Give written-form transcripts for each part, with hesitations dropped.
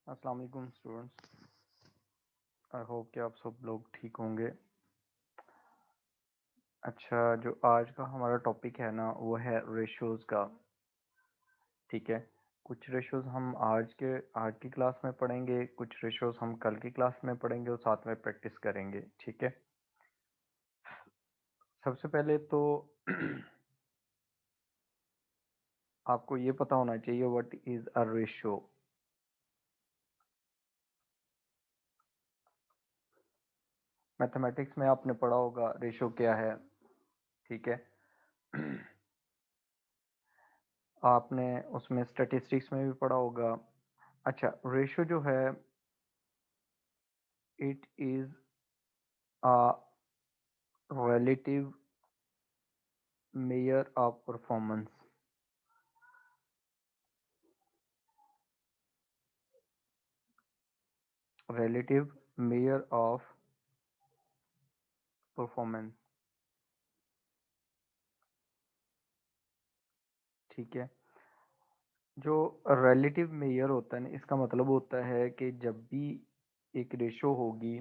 अस्सलाम वालेकुम students. I hope कि आप सब लोग ठीक होंगे। अच्छा, जो आज का हमारा टॉपिक है ना वो है रेशोज़ का। ठीक है, कुछ रेशोज़ हम आज की क्लास में पढ़ेंगे, कुछ रेशोज़ हम कल की क्लास में पढ़ेंगे और साथ में प्रैक्टिस करेंगे। ठीक है, सबसे पहले तो आपको ये पता होना चाहिए what is a ratio. Mathematics में आपने पढ़ा होगा रेशो क्या है। ठीक है, आपने उसमें स्टैटिस्टिक्स में भी पढ़ा होगा। अच्छा, रेशो जो है it is a relative measure of performance। relative measure of performance। ठीक है, जो relative measure होता है ना, इसका मतलब होता है कि जब भी एक रेशो होगी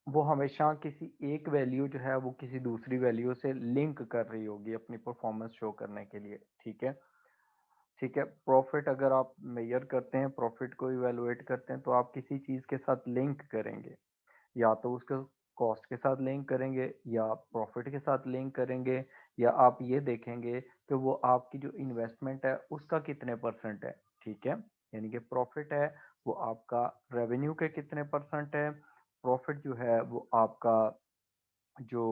वो हमेशा किसी एक वैल्यू जो है वो किसी दूसरी वैल्यू से लिंक कर रही होगी अपनी परफॉर्मेंस शो करने के लिए। ठीक है, ठीक है, प्रॉफिट अगर आप मेजर करते हैं, प्रॉफिट को इवेलुएट करते हैं तो आप किसी चीज़ के साथ लिंक करेंगे, या तो उसके कॉस्ट के साथ लिंक करेंगे या प्रॉफिट के साथ लिंक करेंगे, या आप ये देखेंगे कि वो आपकी जो इन्वेस्टमेंट है उसका कितने परसेंट है। ठीक है, यानी कि प्रॉफिट है वो आपका रेवेन्यू के कितने परसेंट है, प्रॉफिट जो है वो आपका जो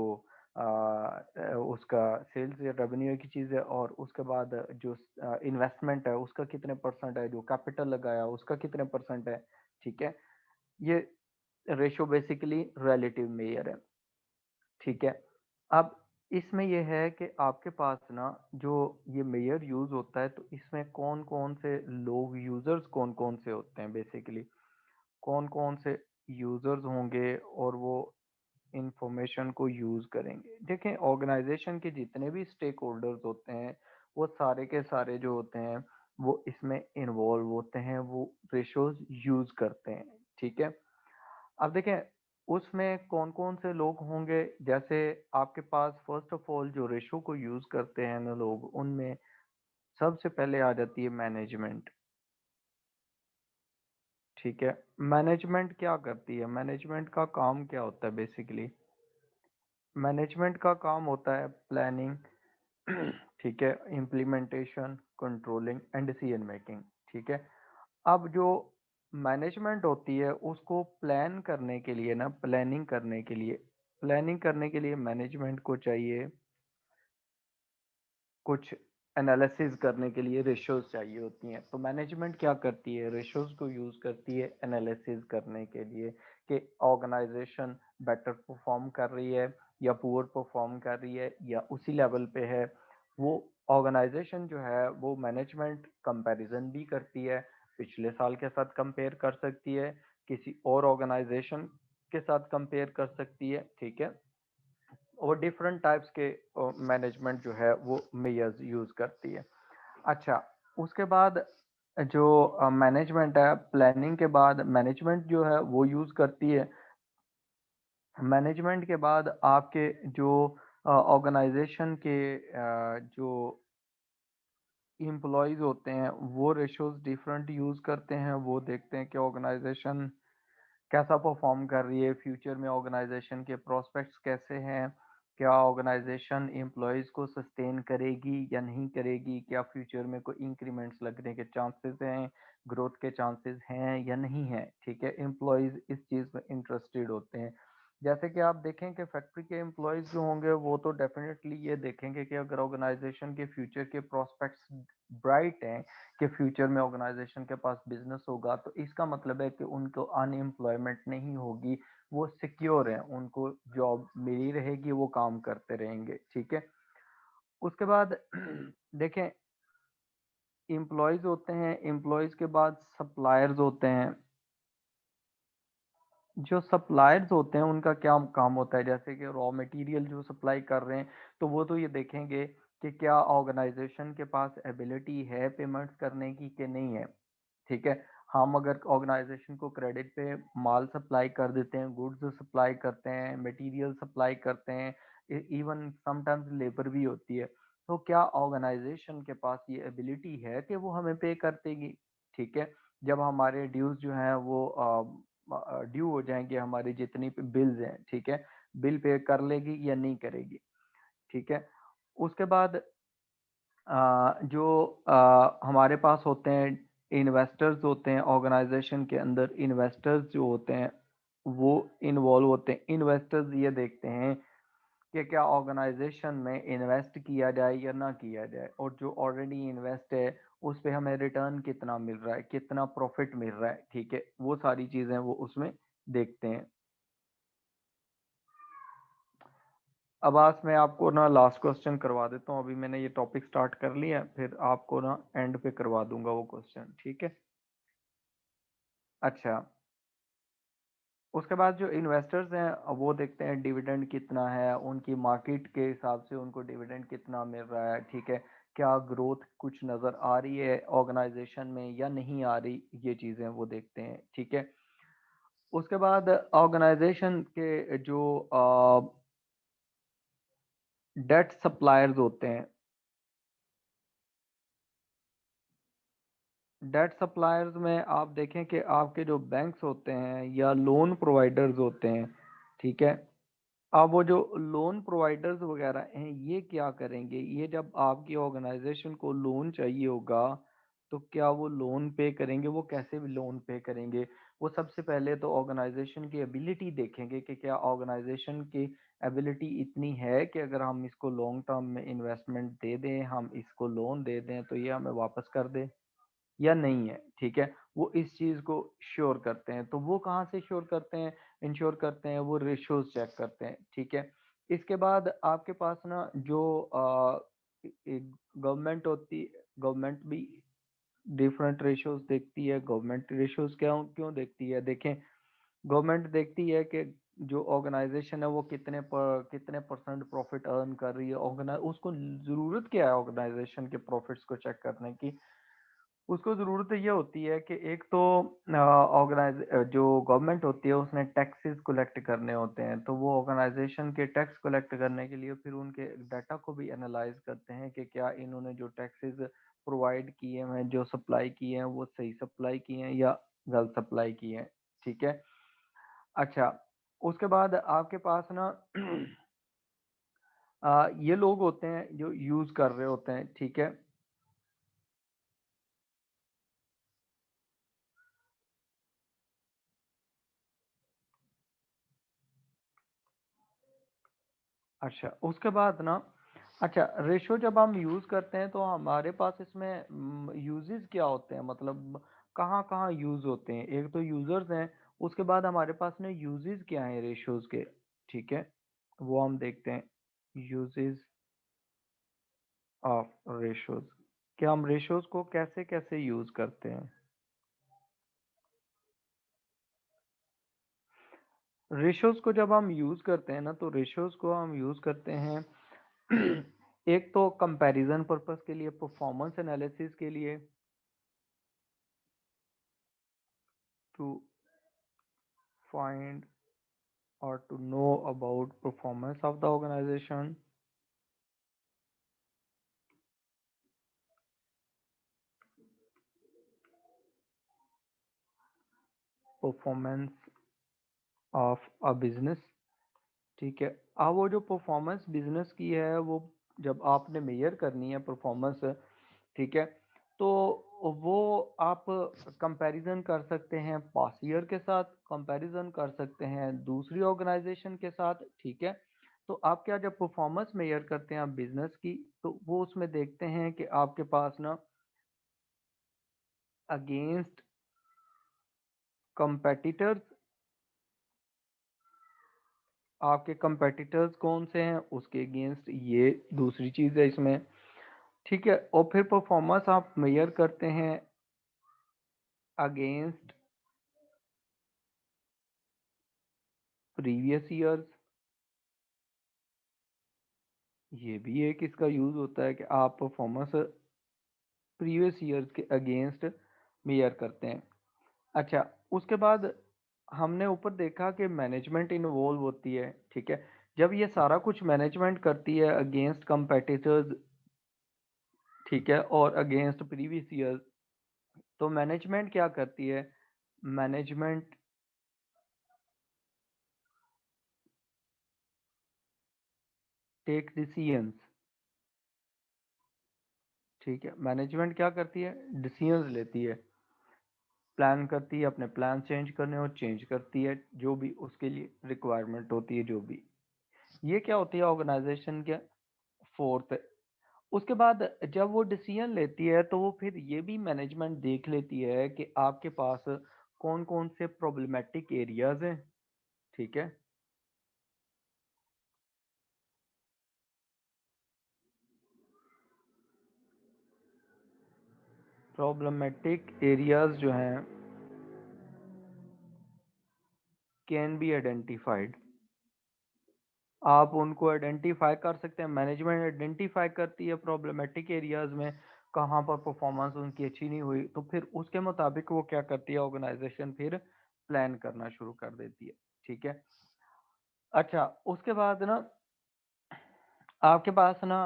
उसका सेल्स या रेवेन्यू की चीज़ है, और उसके बाद जो इन्वेस्टमेंट है उसका कितने परसेंट है, जो कैपिटल लगाया उसका कितने परसेंट है। ठीक है, ये रेशो बेसिकली रिलेटिव मेजर है। ठीक है, अब इसमें यह है कि आपके पास ना जो ये मेजर यूज होता है तो इसमें कौन कौन से लोग, यूजर्स कौन कौन से होते हैं, बेसिकली कौन कौन से यूजर्स होंगे और वो इंफॉर्मेशन को यूज करेंगे। देखें, ऑर्गेनाइजेशन के जितने भी स्टेक होल्डर्स होते हैं वो सारे के सारे जो होते हैं वो इसमें इन्वॉल्व होते हैं, वो रेशोज यूज करते हैं। ठीक है, अब देखें उसमें कौन कौन से लोग होंगे। जैसे आपके पास फर्स्ट ऑफ ऑल जो रेशो को यूज करते हैं ना लोग, उनमें सबसे पहले आ जाती है मैनेजमेंट। ठीक है, मैनेजमेंट क्या करती है, मैनेजमेंट का काम क्या होता है बेसिकली। मैनेजमेंट का काम होता है प्लानिंग, ठीक है, implementation, controlling and decision making. ठीक है, अब जो मैनेजमेंट होती है उसको प्लान करने के लिए ना, प्लानिंग करने के लिए मैनेजमेंट को चाहिए कुछ एनालिसिस करने के लिए रेशोज चाहिए होती हैं। तो मैनेजमेंट क्या करती है, रेशोज को यूज करती है एनालिसिस करने के लिए कि ऑर्गेनाइजेशन बेटर परफॉर्म कर रही है या पुअर परफॉर्म कर रही है या उसी लेवल पे है। वो ऑर्गेनाइजेशन जो है वो मैनेजमेंट कंपैरिजन भी करती है, पिछले साल के साथ कंपेयर कर सकती है, किसी और ऑर्गेनाइजेशन के साथ कंपेयर कर सकती है। ठीक है, और डिफरेंट टाइप्स के मैनेजमेंट जो है वो मेयर्स यूज करती है। अच्छा, उसके बाद जो मैनेजमेंट है, प्लानिंग के बाद मैनेजमेंट जो है वो यूज करती है, मैनेजमेंट के बाद आपके जो ऑर्गेनाइजेशन के जो एम्प्लॉयज होते हैं वो रेशोज डिफरेंट यूज करते हैं। वो देखते हैं कि ऑर्गेनाइजेशन कैसा परफॉर्म कर रही है, फ्यूचर में ऑर्गेनाइजेशन के प्रोस्पेक्ट्स कैसे हैं, क्या ऑर्गेनाइजेशन एम्प्लॉयज़ को सस्टेन करेगी या नहीं करेगी, क्या फ्यूचर में कोई इंक्रीमेंट्स लगने के चांसेस हैं, ग्रोथ के चांसेस हैं या नहीं है। ठीक है, एम्प्लॉयज़ इस चीज़ में इंटरेस्टेड होते हैं। जैसे कि आप देखें कि फैक्ट्री के एम्प्लॉयज़ जो होंगे वो तो डेफिनेटली ये देखेंगे कि अगर ऑर्गेनाइजेशन के फ्यूचर के प्रोस्पेक्ट्स ब्राइट हैं, कि फ्यूचर में ऑर्गेनाइजेशन के पास बिजनेस होगा, तो इसका मतलब है कि उनको अनएम्प्लॉयमेंट नहीं होगी, वो सिक्योर हैं, उनको जॉब मिली रहेगी, वो काम करते रहेंगे। ठीक है, उसके बाद देखें एम्प्लॉयज होते हैं, एम्प्लॉयज के बाद सप्लायर्स होते हैं। जो सप्लायर्स होते हैं उनका क्या काम होता है, जैसे कि रॉ मटेरियल जो सप्लाई कर रहे हैं तो वो तो ये देखेंगे कि क्या ऑर्गेनाइजेशन के पास एबिलिटी है पेमेंट्स करने की कि नहीं है। ठीक है, हम अगर ऑर्गेनाइजेशन को क्रेडिट पे माल सप्लाई कर देते हैं, गुड्स सप्लाई करते हैं, मटेरियल सप्लाई करते हैं, इवन समटाइम्स लेबर भी होती है, तो क्या ऑर्गेनाइजेशन के पास ये एबिलिटी है कि वो हमें पे कर देगी? ठीक है, जब हमारे ड्यूज जो हैं वो ड्यू हो जाएंगे, हमारी जितनी बिल्स हैं, ठीक है, बिल पे कर लेगी या नहीं करेगी? ठीक है, उसके बाद जो हमारे पास होते हैं, इन्वेस्टर्स होते हैं ऑर्गेनाइजेशन के अंदर, इन्वेस्टर्स जो होते हैं वो इन्वॉल्व होते हैं। इन्वेस्टर्स ये देखते हैं कि क्या ऑर्गेनाइजेशन में इन्वेस्ट किया जाए या ना किया जाए, और जो ऑलरेडी इन्वेस्ट है उस पे हमें रिटर्न कितना मिल रहा है, कितना प्रॉफिट मिल रहा है, ठीक है, वो सारी चीजें वो उसमें देखते हैं। अब आज मैं आपको ना लास्ट क्वेश्चन करवा देता हूँ, अभी मैंने ये टॉपिक स्टार्ट कर लिया है, फिर आपको ना एंड पे करवा दूंगा वो क्वेश्चन, ठीक है? अच्छा, उसके बाद जो इन्वेस्टर्स हैं वो देखते हैं डिविडेंड कितना है, उनकी मार्केट के हिसाब से उनको डिविडेंड कितना मिल रहा है, ठीक है, क्या ग्रोथ कुछ नज़र आ रही है ऑर्गेनाइजेशन में या नहीं आ रही, ये चीज़ें वो देखते हैं, ठीक है। उसके बाद ऑर्गेनाइजेशन के जो डेट सप्लायर्स होते हैं, डेट सप्लायर्स में आप देखें कि आपके जो बैंक्स होते हैं या लोन प्रोवाइडर्स होते हैं, ठीक है, अब वो जो लोन प्रोवाइडर्स वगैरह हैं ये क्या करेंगे, ये जब आपकी ऑर्गेनाइजेशन को लोन चाहिए होगा तो क्या वो लोन पे करेंगे, वो कैसे भी लोन पे करेंगे? वो सबसे पहले तो ऑर्गेनाइजेशन की एबिलिटी देखेंगे कि क्या ऑर्गेनाइजेशन की एबिलिटी इतनी है कि अगर हम इसको लॉन्ग टर्म में इन्वेस्टमेंट दे दें, हम इसको लोन दे दें तो ये हमें वापस कर दे या नहीं है, ठीक है, वो इस चीज को श्योर करते हैं। तो वो कहाँ से श्योर करते हैं, इंश्योर करते हैं, वो रेशियोज चेक करते हैं, ठीक है। इसके बाद आपके पास ना जो गवर्नमेंट होती, गवर्नमेंट भी डिफरेंट रेशियोज देखती है। गवर्नमेंट रेशियोज क्या क्यों देखती है, देखें, गवर्नमेंट देखती है कि जो ऑर्गेनाइजेशन है वो कितने परसेंट प्रॉफिट अर्न कर रही है, ऑर्गेनाइज उसको जरूरत क्या है ऑर्गेनाइजेशन के प्रॉफिट्स को चेक करने की। उसको ज़रूरत ये होती है कि एक तो ऑर्गेनाइज जो गवर्नमेंट होती है उसने टैक्सेस कलेक्ट करने होते हैं, तो वो ऑर्गेनाइजेशन के टैक्स कलेक्ट करने के लिए फिर उनके डाटा को भी एनालाइज करते हैं कि क्या इन्होंने जो टैक्सेस प्रोवाइड किए हैं, जो सप्लाई किए हैं, वो सही सप्लाई किए हैं या गलत सप्लाई किए हैं, ठीक है। अच्छा, उसके बाद आपके पास ना ये लोग होते हैं जो यूज़ कर रहे होते हैं, ठीक है। अच्छा, उसके बाद ना, अच्छा, रेशो जब हम यूज करते हैं तो हमारे पास इसमें यूजेस क्या होते हैं, मतलब कहाँ कहाँ यूज होते हैं? एक तो यूजर्स हैं, उसके बाद हमारे पास ना यूजेस क्या हैं रेशोज के, ठीक है, वो हम देखते हैं। यूजेस ऑफ रेशोज, क्या हम रेशोज को कैसे कैसे यूज करते हैं? रेशोज को जब हम यूज करते हैं ना, तो रेशोज को हम यूज करते हैं एक तो कंपैरिजन पर्पस के लिए, परफॉर्मेंस एनालिसिस के लिए, to find or to know about performance of the organization, performance of a business, ठीक है। अब वो जो परफॉर्मेंस बिजनेस की है वो जब आपने मेजर करनी है परफॉर्मेंस, ठीक है, तो वो आप कंपैरिजन कर सकते हैं पास्ट ईयर के साथ, कंपैरिजन कर सकते हैं दूसरी ऑर्गेनाइजेशन के साथ, ठीक है। तो आप क्या जब परफॉर्मेंस मेजर करते हैं आप बिजनेस की, तो वो उसमें देखते हैं कि आपके पास ना अगेंस्ट कंपेटिटर्स, आपके कंपेटिटर्स कौन से हैं उसके अगेंस्ट, ये दूसरी चीज है इसमें, ठीक है। और फिर परफॉर्मेंस आप मेजर करते हैं अगेंस्ट प्रीवियस ईयर्स, ये भी एक इसका यूज होता है कि आप परफॉर्मेंस प्रीवियस ईयर्स के अगेंस्ट मेजर करते हैं। अच्छा, उसके बाद हमने ऊपर देखा कि मैनेजमेंट इन्वॉल्व होती है, ठीक है। जब ये सारा कुछ मैनेजमेंट करती है अगेंस्ट कंपेटिटर्स, ठीक है, और अगेंस्ट प्रीवियस ईयर, तो मैनेजमेंट क्या करती है? मैनेजमेंट टेक डिसीजंस, ठीक है। मैनेजमेंट क्या करती है? डिसीजंस लेती है, प्लान करती है, अपने प्लान चेंज करने और चेंज करती है, जो भी उसके लिए रिक्वायरमेंट होती है, जो भी। ये क्या होती है? ऑर्गेनाइजेशन के फोर्थ। उसके बाद जब वो डिसीजन लेती है तो वो फिर ये भी मैनेजमेंट देख लेती है कि आपके पास कौन कौन से प्रॉब्लमेटिक एरियाज हैं, ठीक है। प्रॉब्लमेटिक एरियाज जो हैं कैन बी आइडेंटिफाइड, आप उनको आइडेंटिफाई कर सकते हैं। मैनेजमेंट आइडेंटिफाई करती है प्रॉब्लमेटिक एरियाज में कहाँ पर परफॉर्मेंस उनकी अच्छी नहीं हुई, तो फिर उसके मुताबिक वो क्या करती है? ऑर्गेनाइजेशन फिर प्लान करना शुरू कर देती है, ठीक है। अच्छा, उसके बाद ना आपके पास ना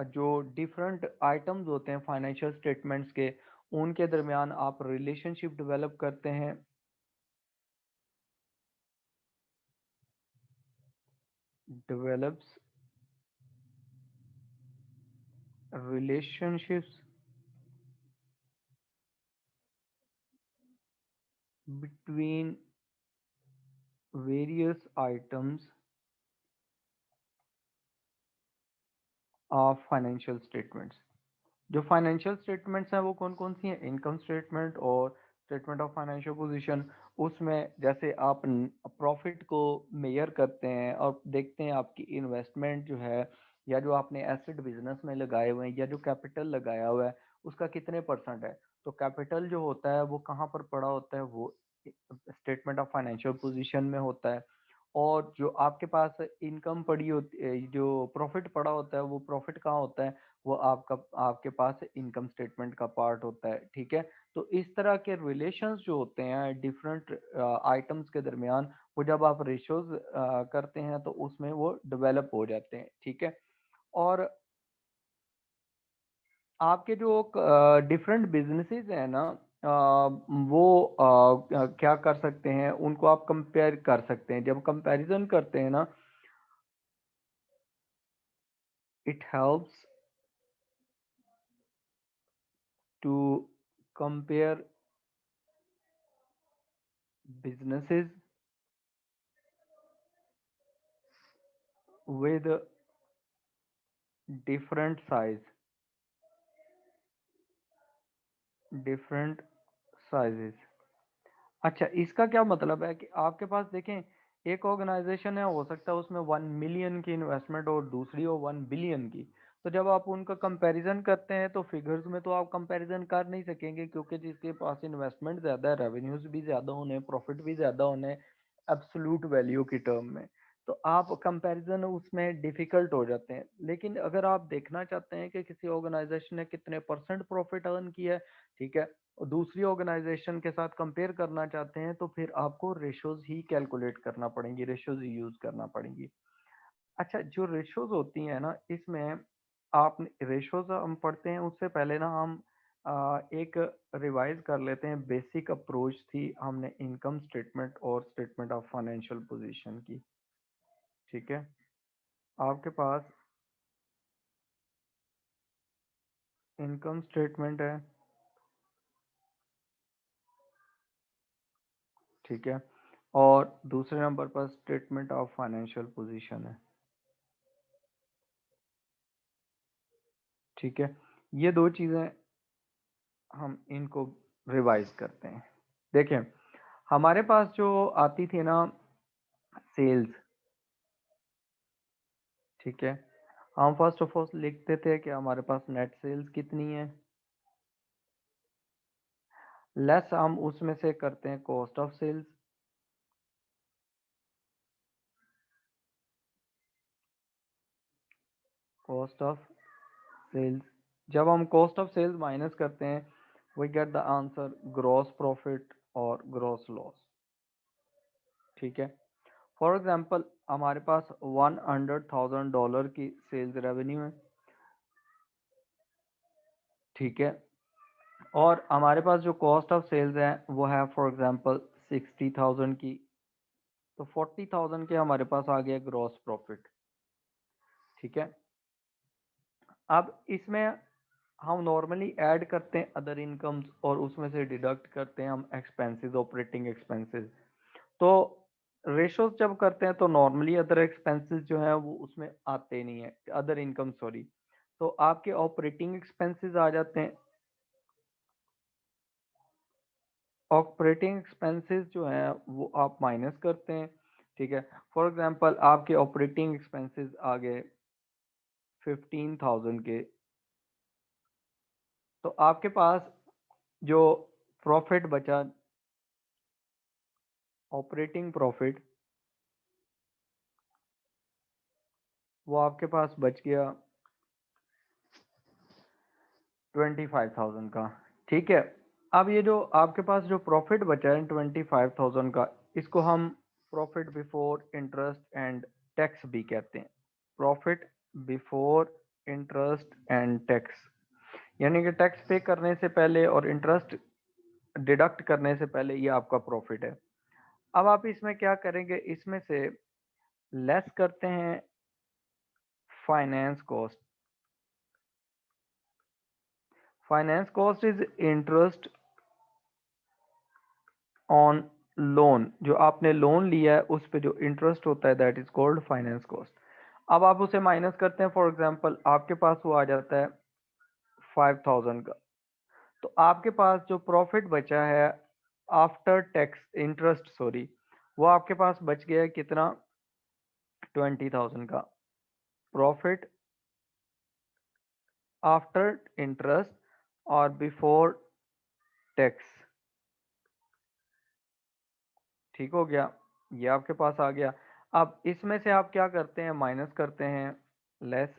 जो डिफरेंट आइटम्स होते हैं फाइनेंशियल स्टेटमेंट्स के, उनके दरमियान आप रिलेशनशिप डेवलप करते हैं। Develops relationships between various items of financial statements। जो फाइनेंशियल स्टेटमेंट्स हैं वो कौन कौन सी हैं? इनकम स्टेटमेंट और स्टेटमेंट ऑफ फाइनेंशियल पोजीशन। उसमें जैसे आप प्रॉफिट को मेजर करते हैं और देखते हैं आपकी इन्वेस्टमेंट जो है, या जो आपने एसेट बिजनेस में लगाए हुए हैं, या जो कैपिटल लगाया हुआ है, उसका कितने परसेंट है। तो कैपिटल जो होता है वो कहाँ पर पड़ा होता है? वो स्टेटमेंट ऑफ फाइनेंशियल पोजीशन में होता है। और जो आपके पास इनकम पड़ी होती है, जो प्रॉफिट पड़ा होता है, वो प्रॉफिट कहाँ होता है? वो आपका आपके पास इनकम स्टेटमेंट का पार्ट होता है, ठीक है। तो इस तरह के रिलेशंस जो होते हैं डिफरेंट आइटम्स के दरमियान, वो जब आप रेशियोज करते हैं तो उसमें वो डेवलप हो जाते हैं, ठीक है। और आपके जो डिफरेंट बिजनेसेस हैं ना, वो क्या कर सकते हैं? उनको आप कंपेयर कर सकते हैं। जब कंपैरिजन करते हैं ना, it helps to compare businesses with different size, different sizes। अच्छा, इसका क्या मतलब है कि आपके पास देखें, एक ऑर्गेनाइजेशन है, हो सकता है उसमें 1 मिलियन की इन्वेस्टमेंट और दूसरी हो 1 बिलियन की। तो जब आप उनका कंपैरिजन करते हैं तो फिगर्स में तो आप कंपैरिजन कर नहीं सकेंगे, क्योंकि जिसके पास इन्वेस्टमेंट ज़्यादा है, रेवेन्यूज भी ज़्यादा होने, प्रॉफिट भी ज़्यादा होने, एब्सोल्यूट वैल्यू की टर्म में, तो आप कंपैरिजन उसमें डिफिकल्ट हो जाते हैं। लेकिन अगर आप देखना चाहते हैं कि किसी ऑर्गेनाइजेशन ने कितने परसेंट प्रॉफिट अर्न किया है, ठीक है, और दूसरी ऑर्गेनाइजेशन के साथ कंपेयर करना चाहते हैं, तो फिर आपको रेशोज ही कैलकुलेट करना पड़ेंगी, रेशोज ही यूज करना पड़ेंगी। अच्छा, जो रेशोज होती हैं ना, इसमें आप रेशोज हम पढ़ते हैं उससे पहले ना हम एक रिवाइज कर लेते हैं। बेसिक अप्रोच थी हमने इनकम स्टेटमेंट और स्टेटमेंट ऑफ फाइनेंशियल पोजीशन की, ठीक है। आपके पास इनकम स्टेटमेंट है, ठीक है, और दूसरे नंबर पर स्टेटमेंट ऑफ फाइनेंशियल पोजीशन है, ठीक है। ये दो चीजें हम इनको रिवाइज करते हैं। देखें, हमारे पास जो आती थी ना सेल्स, ठीक है, हम फर्स्ट ऑफ ऑल लिखते थे कि हमारे पास नेट सेल्स कितनी है, लेस हम उसमें से करते हैं cost of sales, cost of sales. जब हम कॉस्ट ऑफ सेल्स माइनस करते हैं we get the answer gross profit और ग्रॉस लॉस। ठीक है, फॉर एग्जाम्पल हमारे पास $100,000 की सेल्स रेवेन्यू है। ठीक है, और हमारे पास जो कॉस्ट ऑफ सेल्स है वो है फॉर एग्जांपल 60,000 की, तो 40,000 के हमारे पास आ गया ग्रॉस प्रॉफिट। ठीक है, अब इसमें हम नॉर्मली ऐड करते हैं अदर इनकम्स और उसमें से डिडक्ट करते हैं हम एक्सपेंसेस, ऑपरेटिंग एक्सपेंसेस। तो रेशोज जब करते हैं तो नॉर्मली अदर एक्सपेंसेस जो है वो उसमें आते नहीं है, अदर इनकम सॉरी, तो आपके ऑपरेटिंग एक्सपेंसेस आ जाते हैं। ऑपरेटिंग एक्सपेंसेस जो है वो आप माइनस करते हैं। ठीक है, फॉर एग्जांपल आपके ऑपरेटिंग एक्सपेंसेस आ गए 15,000 के, तो आपके पास जो प्रॉफिट बचा, ऑपरेटिंग प्रॉफिट, वो आपके पास बच गया 25,000 का। ठीक है, अब ये जो आपके पास जो प्रॉफिट बचा है 25,000 का, इसको हम profit before interest and tax भी कहते हैं। Profit before interest and tax, यानी कि टैक्स पे करने से पहले और इंटरेस्ट डिडक्ट करने से पहले ये आपका प्रॉफिट है। अब आप इसमें क्या करेंगे, इसमें से लेस करते हैं finance cost. Finance cost is interest on loan, जो आपने लोन लिया है उस पे जो इंटरेस्ट होता है that is called finance cost. अब आप उसे माइनस करते हैं, फॉर एग्जांपल आपके पास वो आ जाता है 5,000 का, तो आपके पास जो प्रॉफिट बचा है आफ्टर टैक्स इंटरेस्ट सॉरी, वो आपके पास बच गया है कितना, 20,000 का प्रॉफिट आफ्टर इंटरेस्ट और बिफोर टैक्स। ठीक हो गया, ये आपके पास आ गया। अब इसमें से आप क्या करते हैं, माइनस करते हैं लेस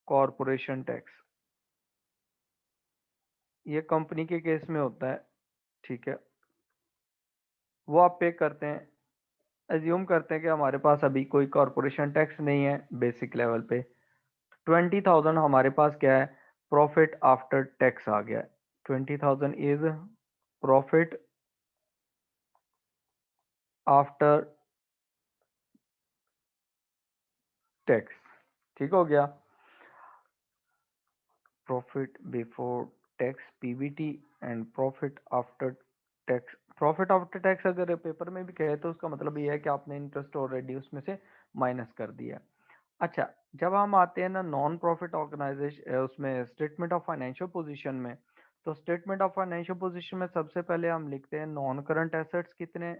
कॉरपोरेशन टैक्स, ये कंपनी के केस में होता है। ठीक है, वो आप पे करते हैं। एज्यूम करते हैं कि हमारे पास अभी कोई कॉरपोरेशन टैक्स नहीं है बेसिक लेवल पे। 20,000 हमारे पास क्या है, प्रॉफिट आफ्टर टैक्स आ गया है। 20,000 इज प्रॉफिट आफ्टर टैक्स। ठीक हो गया, profit before tax PBT and profit after tax. Profit after tax अगर पेपर में भी कहे तो उसका मतलब ये है कि आपने इंटरेस्ट ऑलरेडी उसमें से माइनस कर दिया। अच्छा, जब हम आते हैं ना नॉन प्रॉफिट ऑर्गेनाइजेशन उसमें स्टेटमेंट ऑफ फाइनेंशियल पोजीशन में, तो स्टेटमेंट ऑफ फाइनेंशियल पोजीशन में सबसे पहले हम लिखते हैं नॉन करंट एसेट्स कितने।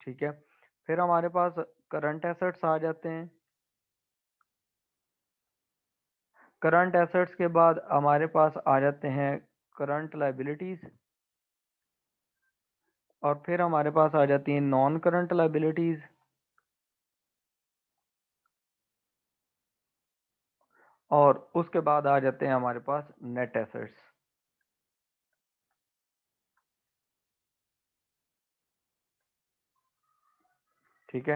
ठीक है, फिर हमारे पास करंट एसेट्स आ जाते हैं। करंट एसेट्स के बाद हमारे पास आ जाते हैं करंट लाइबिलिटीज, और फिर हमारे पास आ जाती हैं नॉन करंट लाइबिलिटीज, और उसके बाद आ जाते हैं हमारे पास नेट एसेट्स। ठीक है,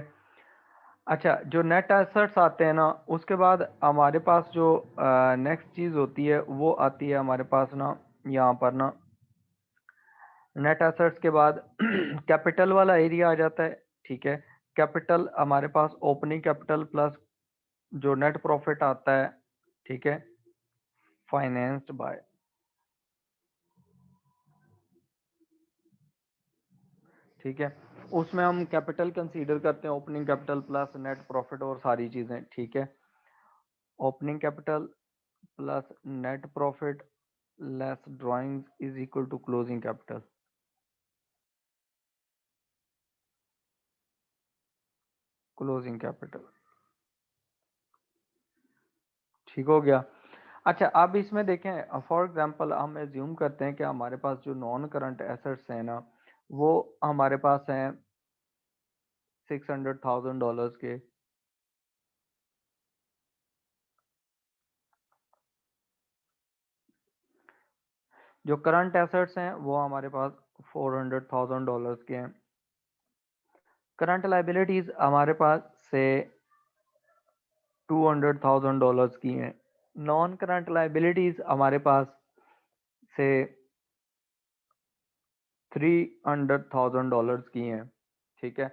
अच्छा जो नेट एसेट्स आते हैं ना, उसके बाद हमारे पास जो नेक्स्ट चीज होती है वो आती है हमारे पास ना, यहाँ पर ना नेट एसेट्स के बाद कैपिटल वाला एरिया आ जाता है। ठीक है, कैपिटल हमारे पास ओपनिंग कैपिटल प्लस जो नेट प्रॉफिट आता है। ठीक है, फाइनेंस्ड बाय। ठीक है, उसमें हम कैपिटल कंसीडर करते हैं opening capital plus net profit और सारी चीजें। ठीक है, opening capital plus net profit less drawings is equal to closing capital. Closing capital. ठीक हो गया। अच्छा, अब इसमें देखें फॉर एग्जांपल हम एज्यूम करते हैं कि हमारे पास जो नॉन करंट एसेट्स हैं ना, वो हमारे पास हैं $600,000 के। जो करंट एसेट्स हैं वो हमारे पास $400,000 के हैं। करंट लाइबिलिटीज हमारे पास से $200,000 की हैं। नॉन करंट लाइबिलिटीज हमारे पास से $300,000 की हैं। ठीक है,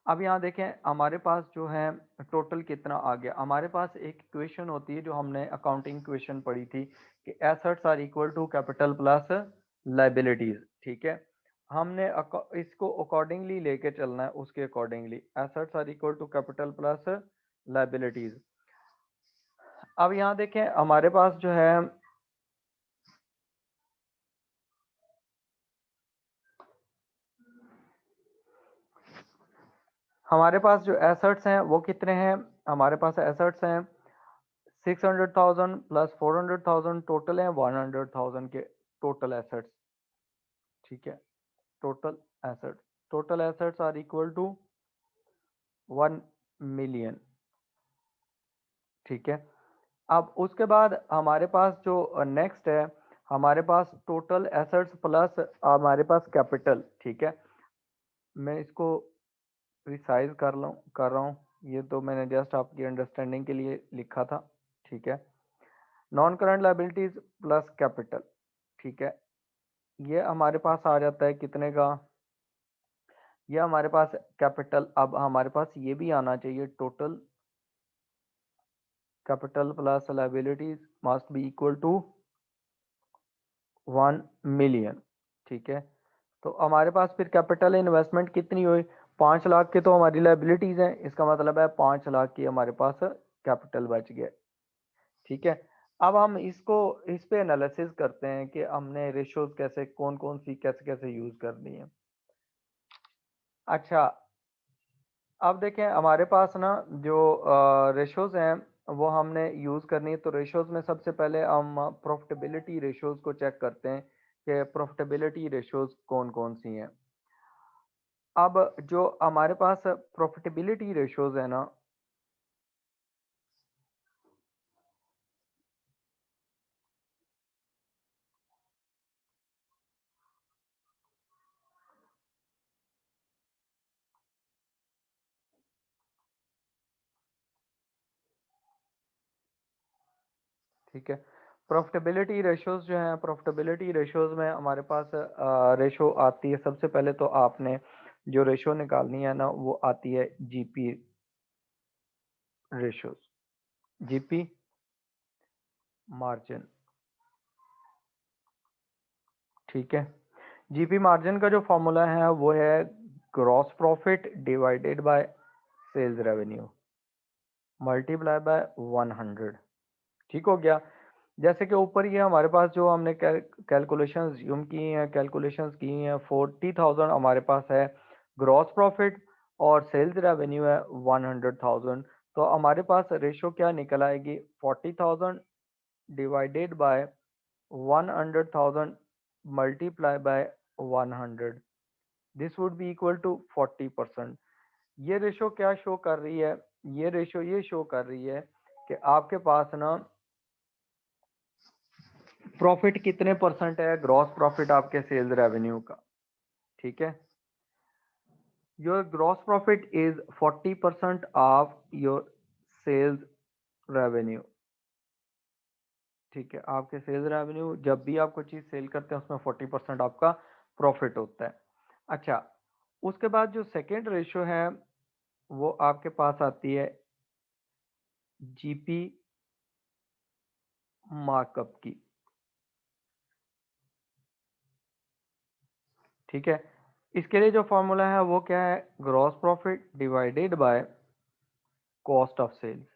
अब यहाँ देखें हमारे पास जो है टोटल कितना आ गया। हमारे पास एक इक्वेशन होती है जो हमने अकाउंटिंग इक्वेशन पढ़ी थी कि assets are equal to capital plus liabilities. ठीक है, हमने इसको अकॉर्डिंगली लेके चलना है, उसके accordingly assets are equal to capital plus liabilities. अब यहाँ देखें हमारे पास जो है हमारे पास जो एसेट्स हैं वो कितने हैं। हमारे पास एसेट्स हैं 600,000 प्लस 400,000, टोटल है 100,000 के टोटल एसेट्स। ठीक है, total assets are equal to 1 million. ठीक है, अब उसके बाद हमारे पास जो नेक्स्ट है, हमारे पास टोटल एसेट्स प्लस हमारे पास कैपिटल। ठीक है, मैं इसको रिसाइज कर रहा हूँ, ये तो मैंने जस्ट आपकी अंडरस्टैंडिंग के लिए लिखा था। ठीक है, non current liabilities plus capital. ठीक है, ये हमारे पास आ जाता है कितने का, ये हमारे पास कैपिटल। अब हमारे पास ये भी आना चाहिए, total capital plus liabilities must be equal to 1 million. ठीक है, तो हमारे पास फिर कैपिटल इन्वेस्टमेंट कितनी हुई, 5 लाख के तो हमारी लायबिलिटीज हैं, इसका मतलब है 5 लाख की हमारे पास कैपिटल बच गया। ठीक है, अब हम इसको इस पे एनालिसिस करते हैं कि हमने रेशियोज कैसे कौन कौन सी कैसे कैसे यूज करनी है। अच्छा, अब देखें हमारे पास ना जो रेशियोज हैं वो हमने यूज करनी है। तो रेशियोज में सबसे पहले हम प्रॉफिटेबिलिटी रेशियोज को चेक करते हैं कि प्रॉफिटेबिलिटी रेशियोज कौन कौन सी हैं। अब जो हमारे पास प्रॉफिटेबिलिटी रेशियोज है ना, ठीक है, प्रॉफिटेबिलिटी रेशियोज जो है, प्रॉफिटेबिलिटी रेशियोज में हमारे पास रेशो आती है। सबसे पहले तो आपने जो रेशो निकालनी है ना वो आती है जीपी रेशियोज, जीपी मार्जिन। ठीक है, जीपी मार्जिन का जो फॉर्मूला है वो है gross profit divided by sales revenue multiply by 100। ठीक हो गया। जैसे कि ऊपर ये हमारे पास जो हमने कैलकुलेशंस यूम की हैं, कैलकुलेशंस की हैं, 40,000 हमारे पास है ग्रॉस प्रॉफिट और सेल्स रेवेन्यू है 100,000। तो हमारे पास रेशो क्या निकल आएगी, 40,000 divided by 100,000 multiply by 100, this would be equal to 40%। ये रेशो क्या शो कर रही है, ये रेशो ये शो कर रही है कि आपके पास ना प्रॉफिट कितने परसेंट है, ग्रॉस प्रॉफिट आपके सेल्स रेवेन्यू का। ठीक है, your gross profit is 40% of your sales revenue. ठीक है, आपके सेल्स रेवेन्यू जब भी आप कोई चीज सेल करते हैं उसमें 40% आपका प्रॉफिट होता है। अच्छा, उसके बाद जो सेकेंड रेशियो है वो आपके पास आती है जीपी मार्कअप की। ठीक है, इसके लिए जो फॉर्मूला है वो क्या है, gross profit divided by cost of sales.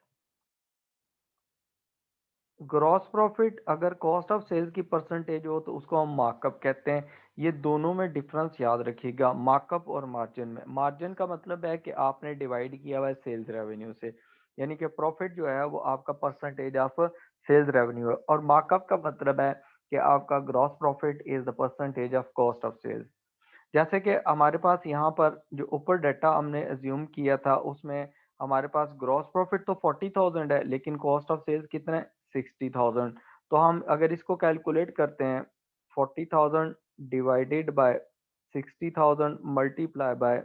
Gross profit अगर कॉस्ट ऑफ सेल्स की परसेंटेज हो तो उसको हम मार्कअप कहते हैं। ये दोनों में डिफरेंस याद रखिएगा, मार्कअप और मार्जिन में। मार्जिन का मतलब है कि आपने डिवाइड किया हुआ है सेल्स रेवेन्यू से, यानी कि प्रॉफिट जो है वो आपका परसेंटेज ऑफ सेल्स रेवेन्यू है, और मार्कअप का मतलब है कि आपका gross profit is the percentage of cost of sales. जैसे कि हमारे पास यहाँ पर जो ऊपर डाटा हमने एज्यूम किया था उसमें हमारे पास ग्रॉस प्रॉफिट तो 40,000 है लेकिन कॉस्ट ऑफ सेल्स कितना है 60,000। तो हम अगर इसको कैलकुलेट करते हैं 40,000 डिवाइडेड बाय 60,000 मल्टीप्लाई बाय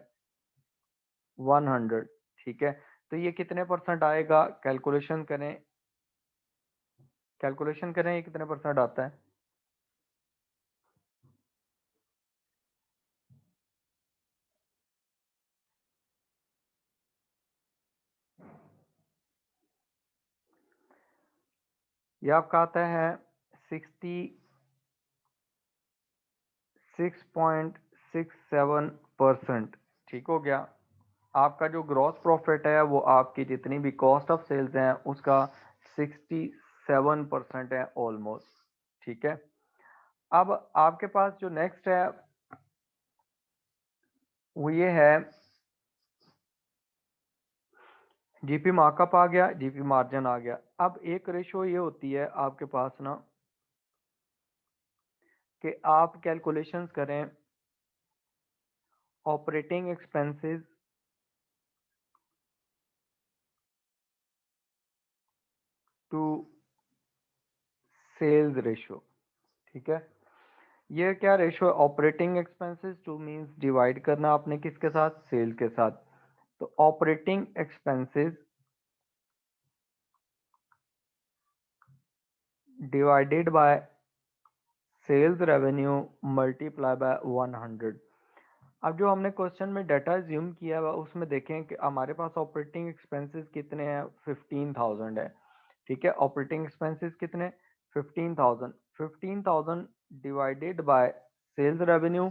100। ठीक है, तो ये कितने परसेंट आएगा? कैलकुलेशन करें, कैलकुलेशन करें, ये कितने परसेंट आता है? ये आपका आता है 66.67%। ठीक हो गया। आपका जो ग्रॉस प्रॉफिट है वो आपकी जितनी भी कॉस्ट ऑफ सेल्स हैं उसका 67% है ऑलमोस्ट। ठीक है, अब आपके पास जो नेक्स्ट है वो ये है जीपी मार्कअप आ गया, जीपी मार्जिन आ गया। अब एक रेशो ये होती है आपके पास ना कि आप कैलकुलेशंस करें operating expenses to sales ratio. ठीक है, ये क्या रेशो है? Operating expenses to means divide करना आपने किसके साथ? सेल के साथ। तो operating expenses divided by sales revenue multiply by 100। अब जो हमने क्वेश्चन में डाटा ज्यूम किया है उसमें देखें कि हमारे पास ऑपरेटिंग एक्सपेंसेस कितने हैं? 15,000 है। ठीक है, ऑपरेटिंग एक्सपेंसेस कितने? 15,000। 15,000 divided by sales revenue.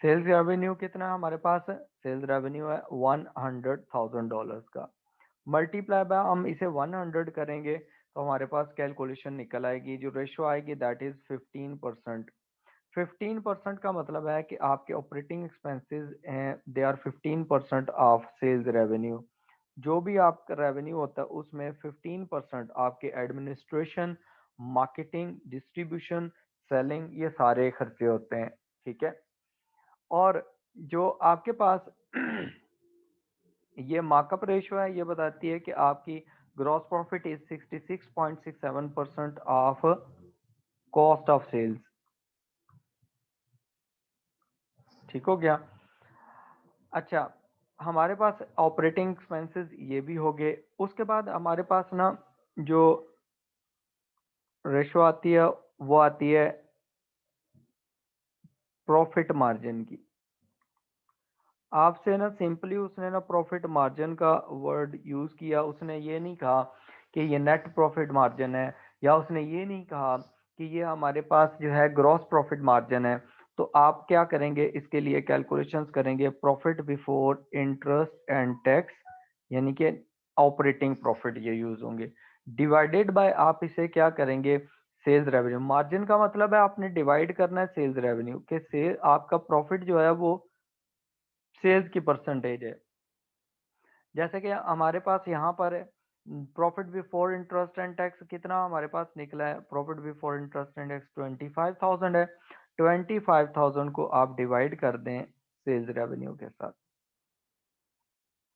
Sales revenue कितना है हमारे पास? सेल्स रेवेन्यू है $100,000 का। मल्टीप्लाई बाय हम इसे 100 करेंगे तो हमारे पास कैलकुलेशन निकल आएगी, जो रेशो आएगी दैट इज 15%। 15% का मतलब है कि आपके ऑपरेटिंग एक्सपेंसेस हैं they are 15% of sales revenue. जो भी आपका रेवेन्यू होता है उसमें 15% आपके एडमिनिस्ट्रेशन, मार्केटिंग, डिस्ट्रीब्यूशन, सेलिंग, ये सारे खर्चे होते हैं। ठीक है, और जो आपके पास ये मार्कअप रेशो है ये बताती है कि आपकी gross profit is 66.67% of cost of sales. ठीक हो गया। अच्छा, हमारे पास ऑपरेटिंग एक्सपेंसेस ये भी हो गए। उसके बाद हमारे पास ना जो रेशो आती है वो आती है प्रॉफिट मार्जिन की। आपसे ना सिंपली उसने ना प्रॉफिट मार्जिन का वर्ड यूज किया, उसने ये नहीं कहा कि ये नेट प्रॉफिट मार्जिन है, या उसने ये नहीं कहा कि ये हमारे पास जो है ग्रॉस प्रॉफिट मार्जिन है। तो आप क्या करेंगे इसके लिए? कैलकुलेशंस करेंगे profit before interest and tax, यानी कि ऑपरेटिंग प्रॉफिट ये यूज होंगे, डिवाइडेड बाय आप इसे क्या करेंगे? Sales revenue. मार्जिन का मतलब है आपने डिवाइड करना है सेल्स रेवेन्यू के। सेल आपका प्रॉफिट जो है वो सेल्स की परसेंटेज है। जैसे कि हमारे पास यहाँ पर profit before interest and tax कितना हमारे पास निकला है? Profit before interest and tax 25,000 है। 25,000 को आप डिवाइड कर दें सेल्स रेवेन्यू के साथ।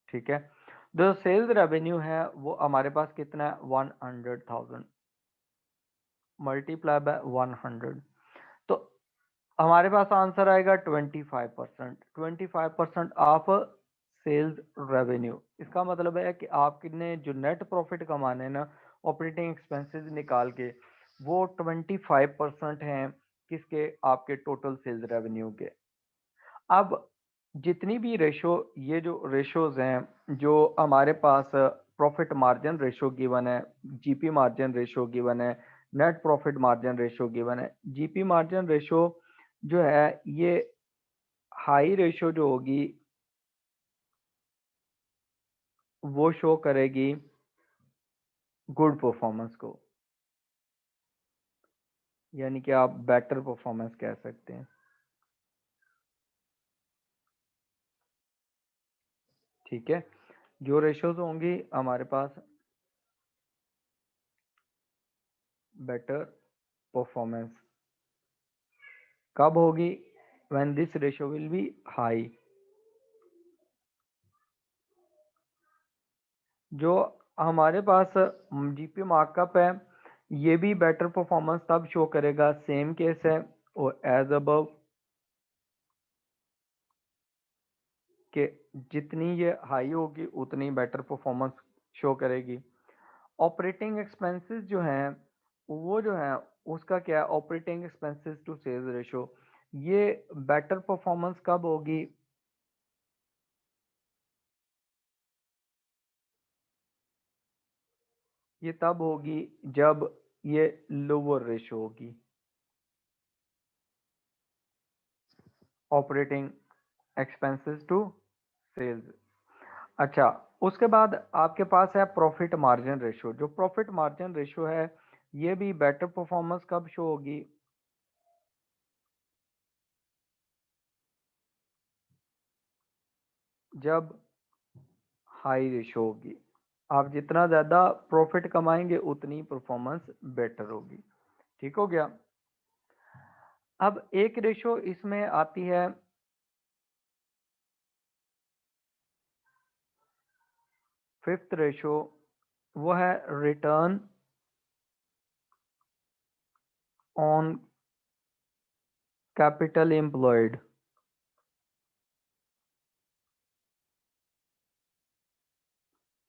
ठीक है, जो सेल्स रेवेन्यू है वो हमारे पास कितना है? 100,000 मल्टीप्लाई बाय 100। तो हमारे पास आंसर आएगा 25%। 25% ऑफ सेल्स रेवेन्यू। इसका मतलब है कि आपने जो नेट प्रॉफिट कमाने ना ऑपरेटिंग एक्सपेंसेस निकाल के, वो 25% हैं किसके? आपके टोटल सेल्स रेवेन्यू के। अब जितनी भी रेशो, ये जो रेशोज हैं जो हमारे पास प्रॉफिट मार्जिन रेशो गिवन है, जीपी मार्जिन रेशो गिवन है, net profit margin ratio given है। जीपी मार्जिन रेशो जो है ये हाई रेशो जो होगी वो शो करेगी गुड परफॉर्मेंस को, यानी कि आप बेटर परफॉर्मेंस कह सकते हैं। ठीक है, जो रेशोज होंगी हमारे पास बेटर परफॉर्मेंस कब होगी? When this ratio will be high. जो हमारे पास जीपी मार्कअप है ये भी बेटर परफॉर्मेंस तब शो करेगा, सेम केस है, और एज अबव कि जितनी ये हाई होगी उतनी बेटर परफॉर्मेंस शो करेगी। ऑपरेटिंग एक्सपेंसेस जो हैं वो जो है उसका क्या है, operating expenses to sales ratio, ये बेटर परफॉर्मेंस कब होगी, ये तब होगी जब ये लोअर रेशो होगी, ऑपरेटिंग एक्सपेंसेस टू सेल्स। अच्छा, उसके बाद आपके पास है प्रॉफिट मार्जिन रेशो। जो प्रॉफिट मार्जिन रेशो है ये भी बेटर परफॉर्मेंस कब शो होगी, जब हाई रेशो होगी। आप जितना ज्यादा प्रॉफिट कमाएंगे उतनी परफॉर्मेंस बेटर होगी। ठीक हो गया। अब एक रेशो इसमें आती है, फिफ्थ रेशो, वो है रिटर्न ऑन कैपिटल एम्प्लॉयड।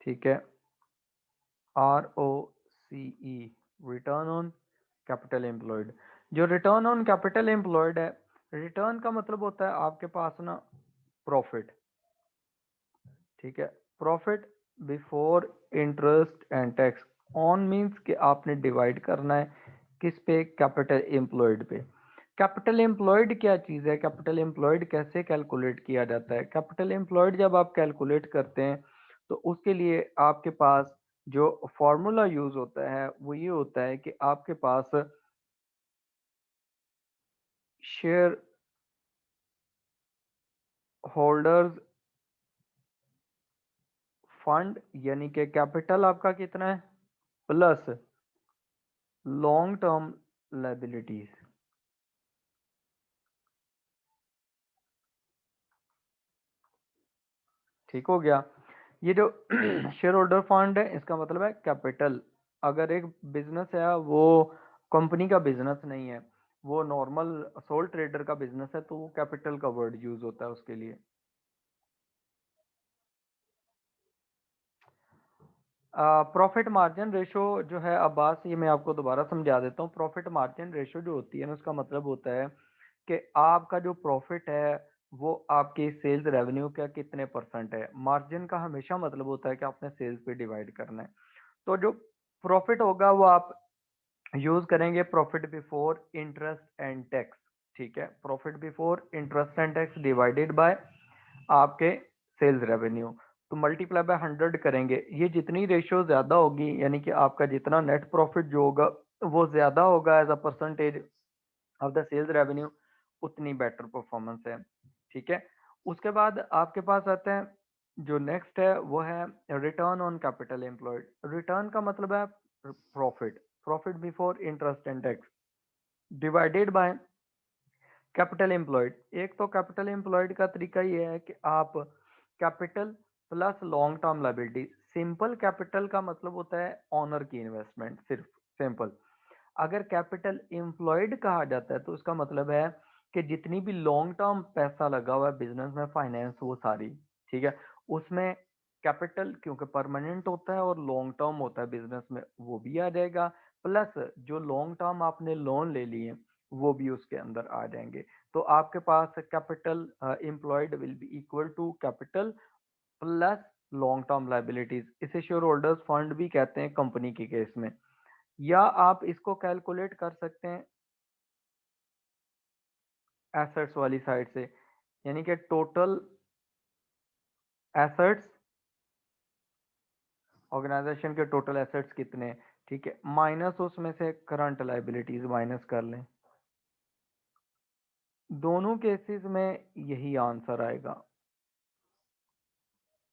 ठीक है, ROCE, return on capital employed. जो रिटर्न ऑन कैपिटल एम्प्लॉयड है, रिटर्न का मतलब होता है आपके पास ना प्रॉफिट। ठीक है, profit before interest and tax. On means कि आपने डिवाइड करना है किस पे, कैपिटल एम्प्लॉयड पे। कैपिटल एम्प्लॉयड क्या चीज़ है, कैपिटल एम्प्लॉयड कैसे कैलकुलेट किया जाता है। कैपिटल एम्प्लॉयड जब आप कैलकुलेट करते हैं तो उसके लिए आपके पास जो फॉर्मूला यूज होता है वो ये होता है कि आपके पास शेयर होल्डर्स फंड, यानी कि कैपिटल आपका कितना है, प्लस लॉन्ग टर्म लायबिलिटीज। ठीक हो गया। ये जो शेयर होल्डर फंड है इसका मतलब है कैपिटल। अगर एक बिजनेस है वो कंपनी का बिजनेस नहीं है, वो नॉर्मल सोल ट्रेडर का बिजनेस है, तो वो कैपिटल का वर्ड यूज होता है उसके लिए। प्रॉफिट मार्जिन रेशो जो है अब्बास, ये मैं आपको दोबारा समझा देता हूँ। प्रॉफिट मार्जिन रेशो जो होती है ना, उसका मतलब होता है कि आपका जो प्रॉफिट है वो आपके सेल्स रेवेन्यू का कितने परसेंट है। मार्जिन का हमेशा मतलब होता है कि आपने सेल्स पे डिवाइड करना है। तो जो प्रॉफिट होगा वो आप यूज करेंगे profit before interest and tax. ठीक है, profit before interest and tax divided bye आपके सेल्स रेवेन्यू, तो मल्टीप्लाई बाय 100 करेंगे। ये जितनी रेशियो ज्यादा होगी, यानी कि आपका जितना नेट प्रॉफिट जो होगा वो ज्यादा होगा as a percentage of the sales revenue, उतनी बेटर परफॉर्मेंस है। ठीक है, उसके बाद आपके पास आता है जो नेक्स्ट है वो है return on capital employed. Return का मतलब है profit, profit before interest and tax divided by capital employed. एक तो कैपिटल एम्प्लॉयड का तरीका ये है कि आप capital plus long term liability. Simple capital का मतलब होता है ऑनर की इन्वेस्टमेंट, सिर्फ सिंपल। अगर कैपिटल एम्प्लॉयड कहा जाता है तो उसका मतलब है कि जितनी भी लॉन्ग टर्म पैसा लगा हुआ है बिजनेस में, फाइनेंस, वो सारी। ठीक है, उसमें कैपिटल क्योंकि परमानेंट होता है और लॉन्ग टर्म होता है बिजनेस में, वो भी आ जाएगा। प्लस जो लॉन्ग टर्म आपने लोन ले लिए वो भी उसके अंदर आ जाएंगे। तो आपके पास capital employed will be equal to capital plus long term liabilities. इसे शेयर होल्डर्स फंड भी कहते हैं कंपनी के केस में। या आप इसको कैलकुलेट कर सकते हैं एसेट्स वाली साइड से, यानी कि टोटल एसेट्स, ऑर्गेनाइजेशन के टोटल एसेट्स कितने हैं, ठीक है, माइनस उसमें से करंट लाइबिलिटीज माइनस कर लें। दोनों केसेस में यही आंसर आएगा।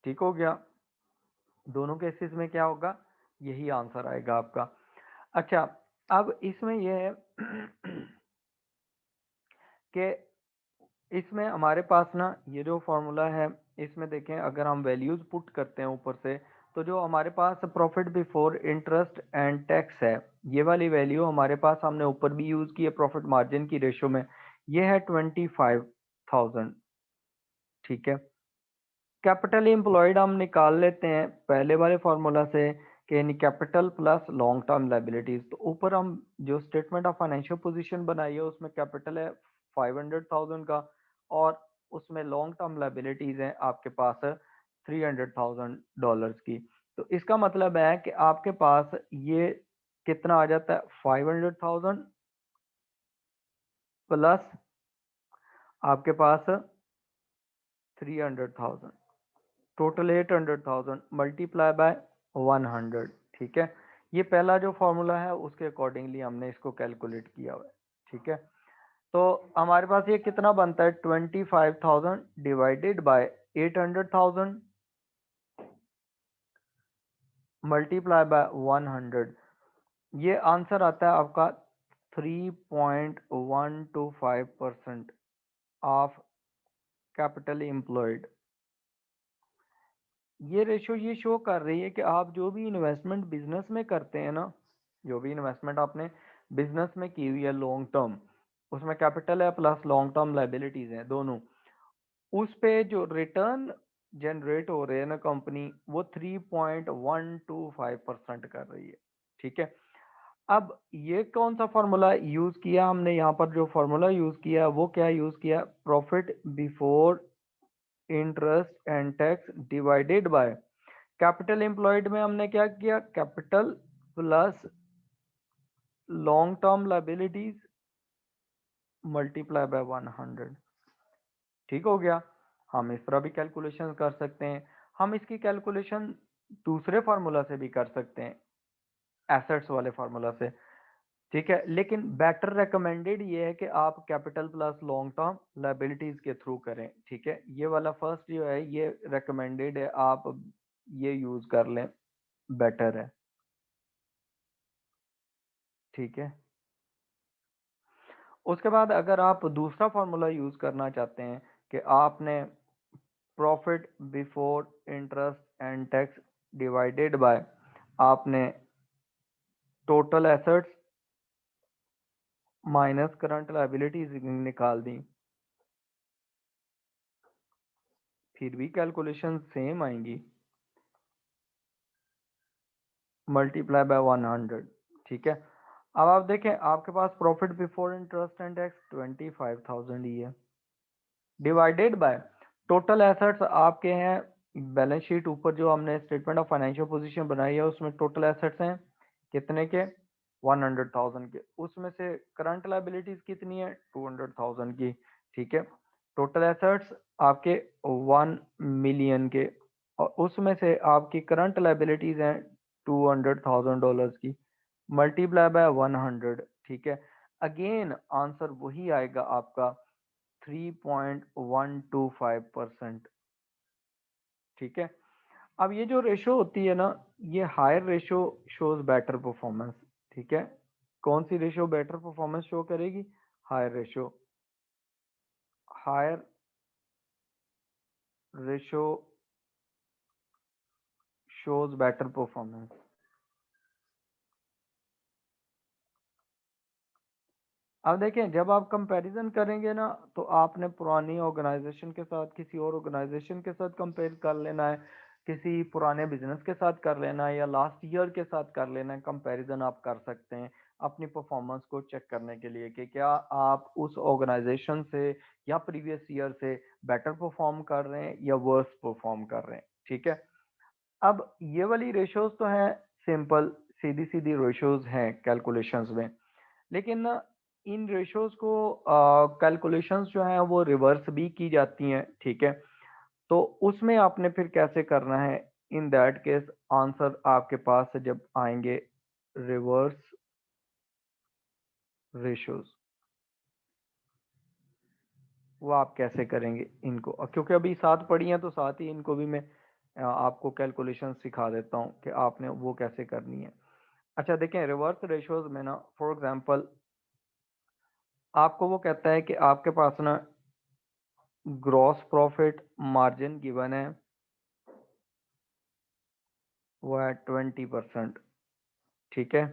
ठीक हो गया, दोनों केसेस में क्या होगा, यही आंसर आएगा आपका। अच्छा, अब इसमें यह है कि इसमें हमारे पास ना ये जो फॉर्मूला है, इसमें देखें अगर हम वैल्यूज पुट करते हैं ऊपर से तो जो हमारे पास profit before interest and tax है, ये वाली वैल्यू हमारे पास हमने ऊपर भी यूज की है प्रॉफिट मार्जिन की रेशो में, ये है 25,000। ठीक है, कैपिटल एम्प्लॉयड हम निकाल लेते हैं पहले वाले फॉर्मूला से कि यानी capital plus long term liabilities. तो ऊपर हम जो स्टेटमेंट ऑफ फाइनेंशियल पोजीशन बनाई है उसमें कैपिटल है 500,000 का, और उसमें लॉन्ग टर्म लाइबिलिटीज है आपके पास $300,000 की। तो इसका मतलब है कि आपके पास ये कितना आ जाता है, 500,000 प्लस आपके पास 300,000, टोटल 800,000 मल्टीप्लाई बाय 100। ठीक है, ये पहला जो फॉर्मूला है उसके अकॉर्डिंगली हमने इसको कैलकुलेट किया हुआ है। ठीक है, तो हमारे पास ये कितना बनता है, 25,000 डिवाइडेड बाय 800,000 मल्टीप्लाई बाय 100। ये आंसर आता है आपका 3.125% ऑफ कैपिटल एम्प्लॉयड। ये रेशो ये शो कर रही है कि आप जो भी इन्वेस्टमेंट बिजनेस में करते हैं ना, जो भी इन्वेस्टमेंट आपने बिजनेस में की हुई है लॉन्ग टर्म, उसमें कैपिटल है प्लस लॉन्ग टर्म लाइबिलिटीज हैं दोनों, उस पे जो रिटर्न जनरेट हो रहे हैं ना कंपनी, वो 3.125% कर रही है। ठीक है, अब ये कौन सा फॉर्मूला यूज किया हमने, यहाँ पर जो फॉर्मूला यूज किया वो क्या यूज किया, profit before interest and tax divided by capital employed में हमने क्या किया, capital plus long term liabilities multiply by 100। ठीक हो गया, हम इस तरह भी कैलकुलेशन कर सकते हैं। हम इसकी कैलकुलेशन दूसरे फार्मूला से भी कर सकते हैं, एसेट्स वाले फार्मूला से। ठीक है, लेकिन बेटर रेकमेंडेड ये है कि आप capital plus long term liabilities के थ्रू करें। ठीक है, ये वाला फर्स्ट जो है ये रेकमेंडेड है, आप ये यूज कर लें, बेटर है। ठीक है, उसके बाद अगर आप दूसरा फार्मूला यूज करना चाहते हैं कि आपने profit before interest and tax divided by आपने total assets minus current liabilities निकाल दी, फिर भी कैलकुलेशन सेम आएंगी, मल्टीप्लाई बाय 100। ठीक है, अब आप देखें आपके पास profit before interest and tax 25,000 ही है, डिवाइडेड बाय टोटल एसेट्स आपके हैं बैलेंस शीट ऊपर जो हमने स्टेटमेंट ऑफ फाइनेंशियल पोजीशन बनाई है उसमें टोटल एसेट्स हैं कितने के, 100,000 के, उसमें से करंट लाइबिलिटीज कितनी है, 200,000 की। ठीक है, टोटल एसेट्स आपके 1 मिलियन के, और उसमें से आपकी करंट लाइबिलिटीज हैं $200,000 की, मल्टीप्लाई बाय 100। ठीक है, अगेन आंसर वही आएगा आपका 3.125%। ठीक है, अब ये जो रेशो होती है ना, ये higher ratio shows better performance. ठीक है, कौन सी रेशो बेटर परफॉर्मेंस शो करेगी, higher ratio, higher ratio shows better performance. अब देखें जब आप कंपैरिजन करेंगे ना, तो आपने पुरानी ऑर्गेनाइजेशन के साथ किसी और ऑर्गेनाइजेशन के साथ कंपेयर कर लेना है, किसी पुराने बिजनेस के साथ कर लेना है, या लास्ट ईयर के साथ कर लेना है। कंपैरिजन आप कर सकते हैं अपनी परफॉर्मेंस को चेक करने के लिए कि क्या आप उस ऑर्गेनाइजेशन से या प्रीवियस ईयर से बेटर परफॉर्म कर रहे हैं या वर्स परफॉर्म कर रहे हैं। ठीक है, अब ये वाली रेशोज तो हैं सिंपल, सीधी सीधी रेशोज हैं कैलकुलेशंस में, लेकिन ना इन रेशोज को कैलकुलेशंस जो हैं वो रिवर्स भी की जाती हैं। ठीक है, तो उसमें आपने फिर कैसे करना है, इन दैट केस आंसर आपके पास जब आएंगे रिवर्स रेशोज, वो आप कैसे करेंगे इनको, क्योंकि अभी साथ पढ़ी हैं तो साथ ही इनको भी मैं आपको कैलकुलेशन सिखा देता हूँ कि आपने वो कैसे करनी है। अच्छा देखें, रिवर्स रेशोज में ना फॉर एग्जांपल आपको वो कहता है कि आपके पास ना ग्रॉस प्रॉफिट मार्जिन गिवन है वो है 20%। ठीक है,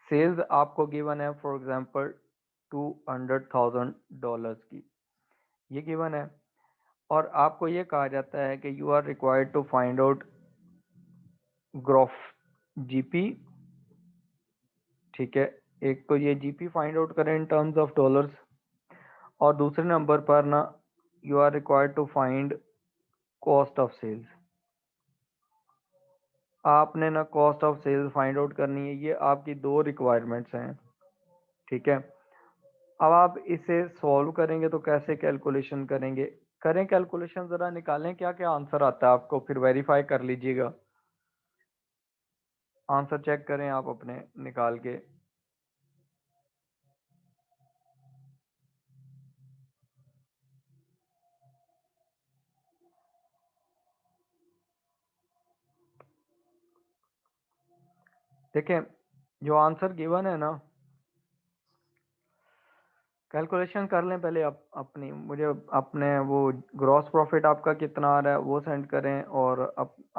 सेल्स आपको गिवन है फॉर एग्जांपल $200,000 की, ये गिवन है। और आपको ये कहा जाता है कि you are required to find out gross GP. ठीक है, एक तो ये जीपी फाइंड आउट करें इन टर्म्स ऑफ डॉलर्स, और दूसरे नंबर पर ना you are required to find cost of sales. आपने ना cost of sales find out करनी है, ये आपकी दो रिक्वायरमेंट्स हैं। ठीक है, अब आप इसे सॉल्व करेंगे तो कैसे कैलकुलेशन करेंगे, करें कैलकुलेशन, जरा निकालें क्या क्या आंसर आता है आपको, फिर वेरीफाई कर लीजिएगा। आंसर चेक करें आप अपने निकाल के। देखें, जो आंसर गिवन है ना, कैलकुलेशन कर लें पहले अपनी, मुझे अपने वो ग्रॉस प्रॉफिट आपका कितना आ रहा है वो सेंड करें, और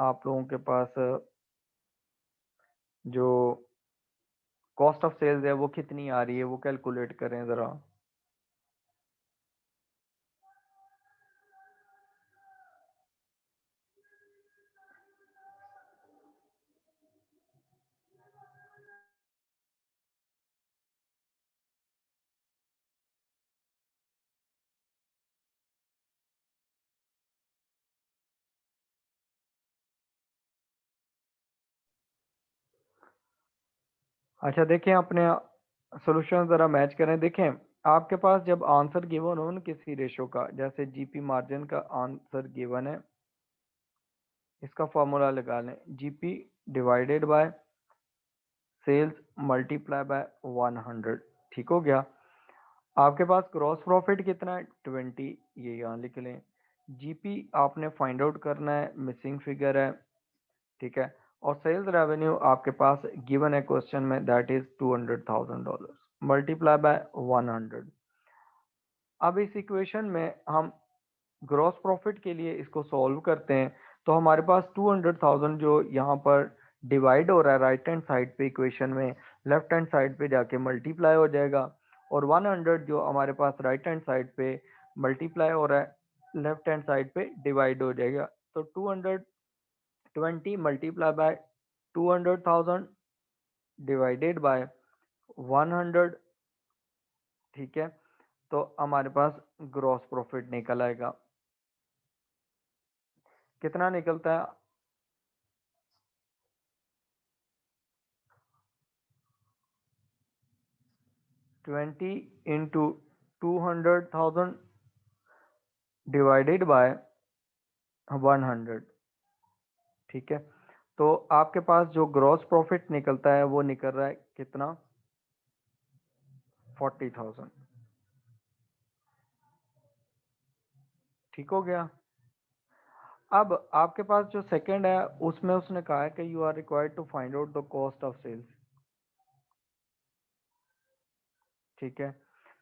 आप लोगों के पास जो कॉस्ट ऑफ सेल्स है वो कितनी आ रही है वो कैलकुलेट करें ज़रा। अच्छा देखें, अपने सोल्यूशन ज़रा मैच करें। देखें, आपके पास जब आंसर गिवन हो ना किसी रेशो का, जैसे जीपी मार्जिन का आंसर गिवन है, इसका फॉर्मूला लगा लें, GP divided by sales multiply by 100। ठीक हो गया। आपके पास ग्रॉस प्रॉफिट कितना है 20, ये यहाँ लिख लें। जीपी आपने फाइंड आउट करना है, मिसिंग फिगर है। ठीक है, और सेल्स रेवेन्यू आपके पास गिवन है क्वेश्चन में, दैट इज $200,000 मल्टीप्लाई बाय 100। अब इस इक्वेशन में हम ग्रॉस प्रॉफिट के लिए इसको सॉल्व करते हैं, तो हमारे पास 200,000 जो यहाँ पर डिवाइड हो रहा है राइट हैंड साइड पे इक्वेशन में, लेफ्ट हैंड साइड पे जाके मल्टीप्लाई हो जाएगा, और 100 जो हमारे पास राइट हैंड साइड पे मल्टीप्लाई हो रहा है लेफ्ट हैंड साइड पे डिवाइड हो जाएगा। तो 220 मल्टीप्लाई बाय 200,000 डिवाइडेड बाय 100। ठीक है, तो हमारे पास ग्रॉस प्रॉफिट निकल आएगा। कितना निकलता है? 20 इंटू 200,000 डिवाइडेड बाय 100। ठीक है, तो आपके पास जो ग्रॉस प्रॉफिट निकलता है वो निकल रहा है कितना, 40,000। ठीक हो गया। अब आपके पास जो सेकंड है उसमें उसने कहा है कि you are required to find out the cost of sales. ठीक है,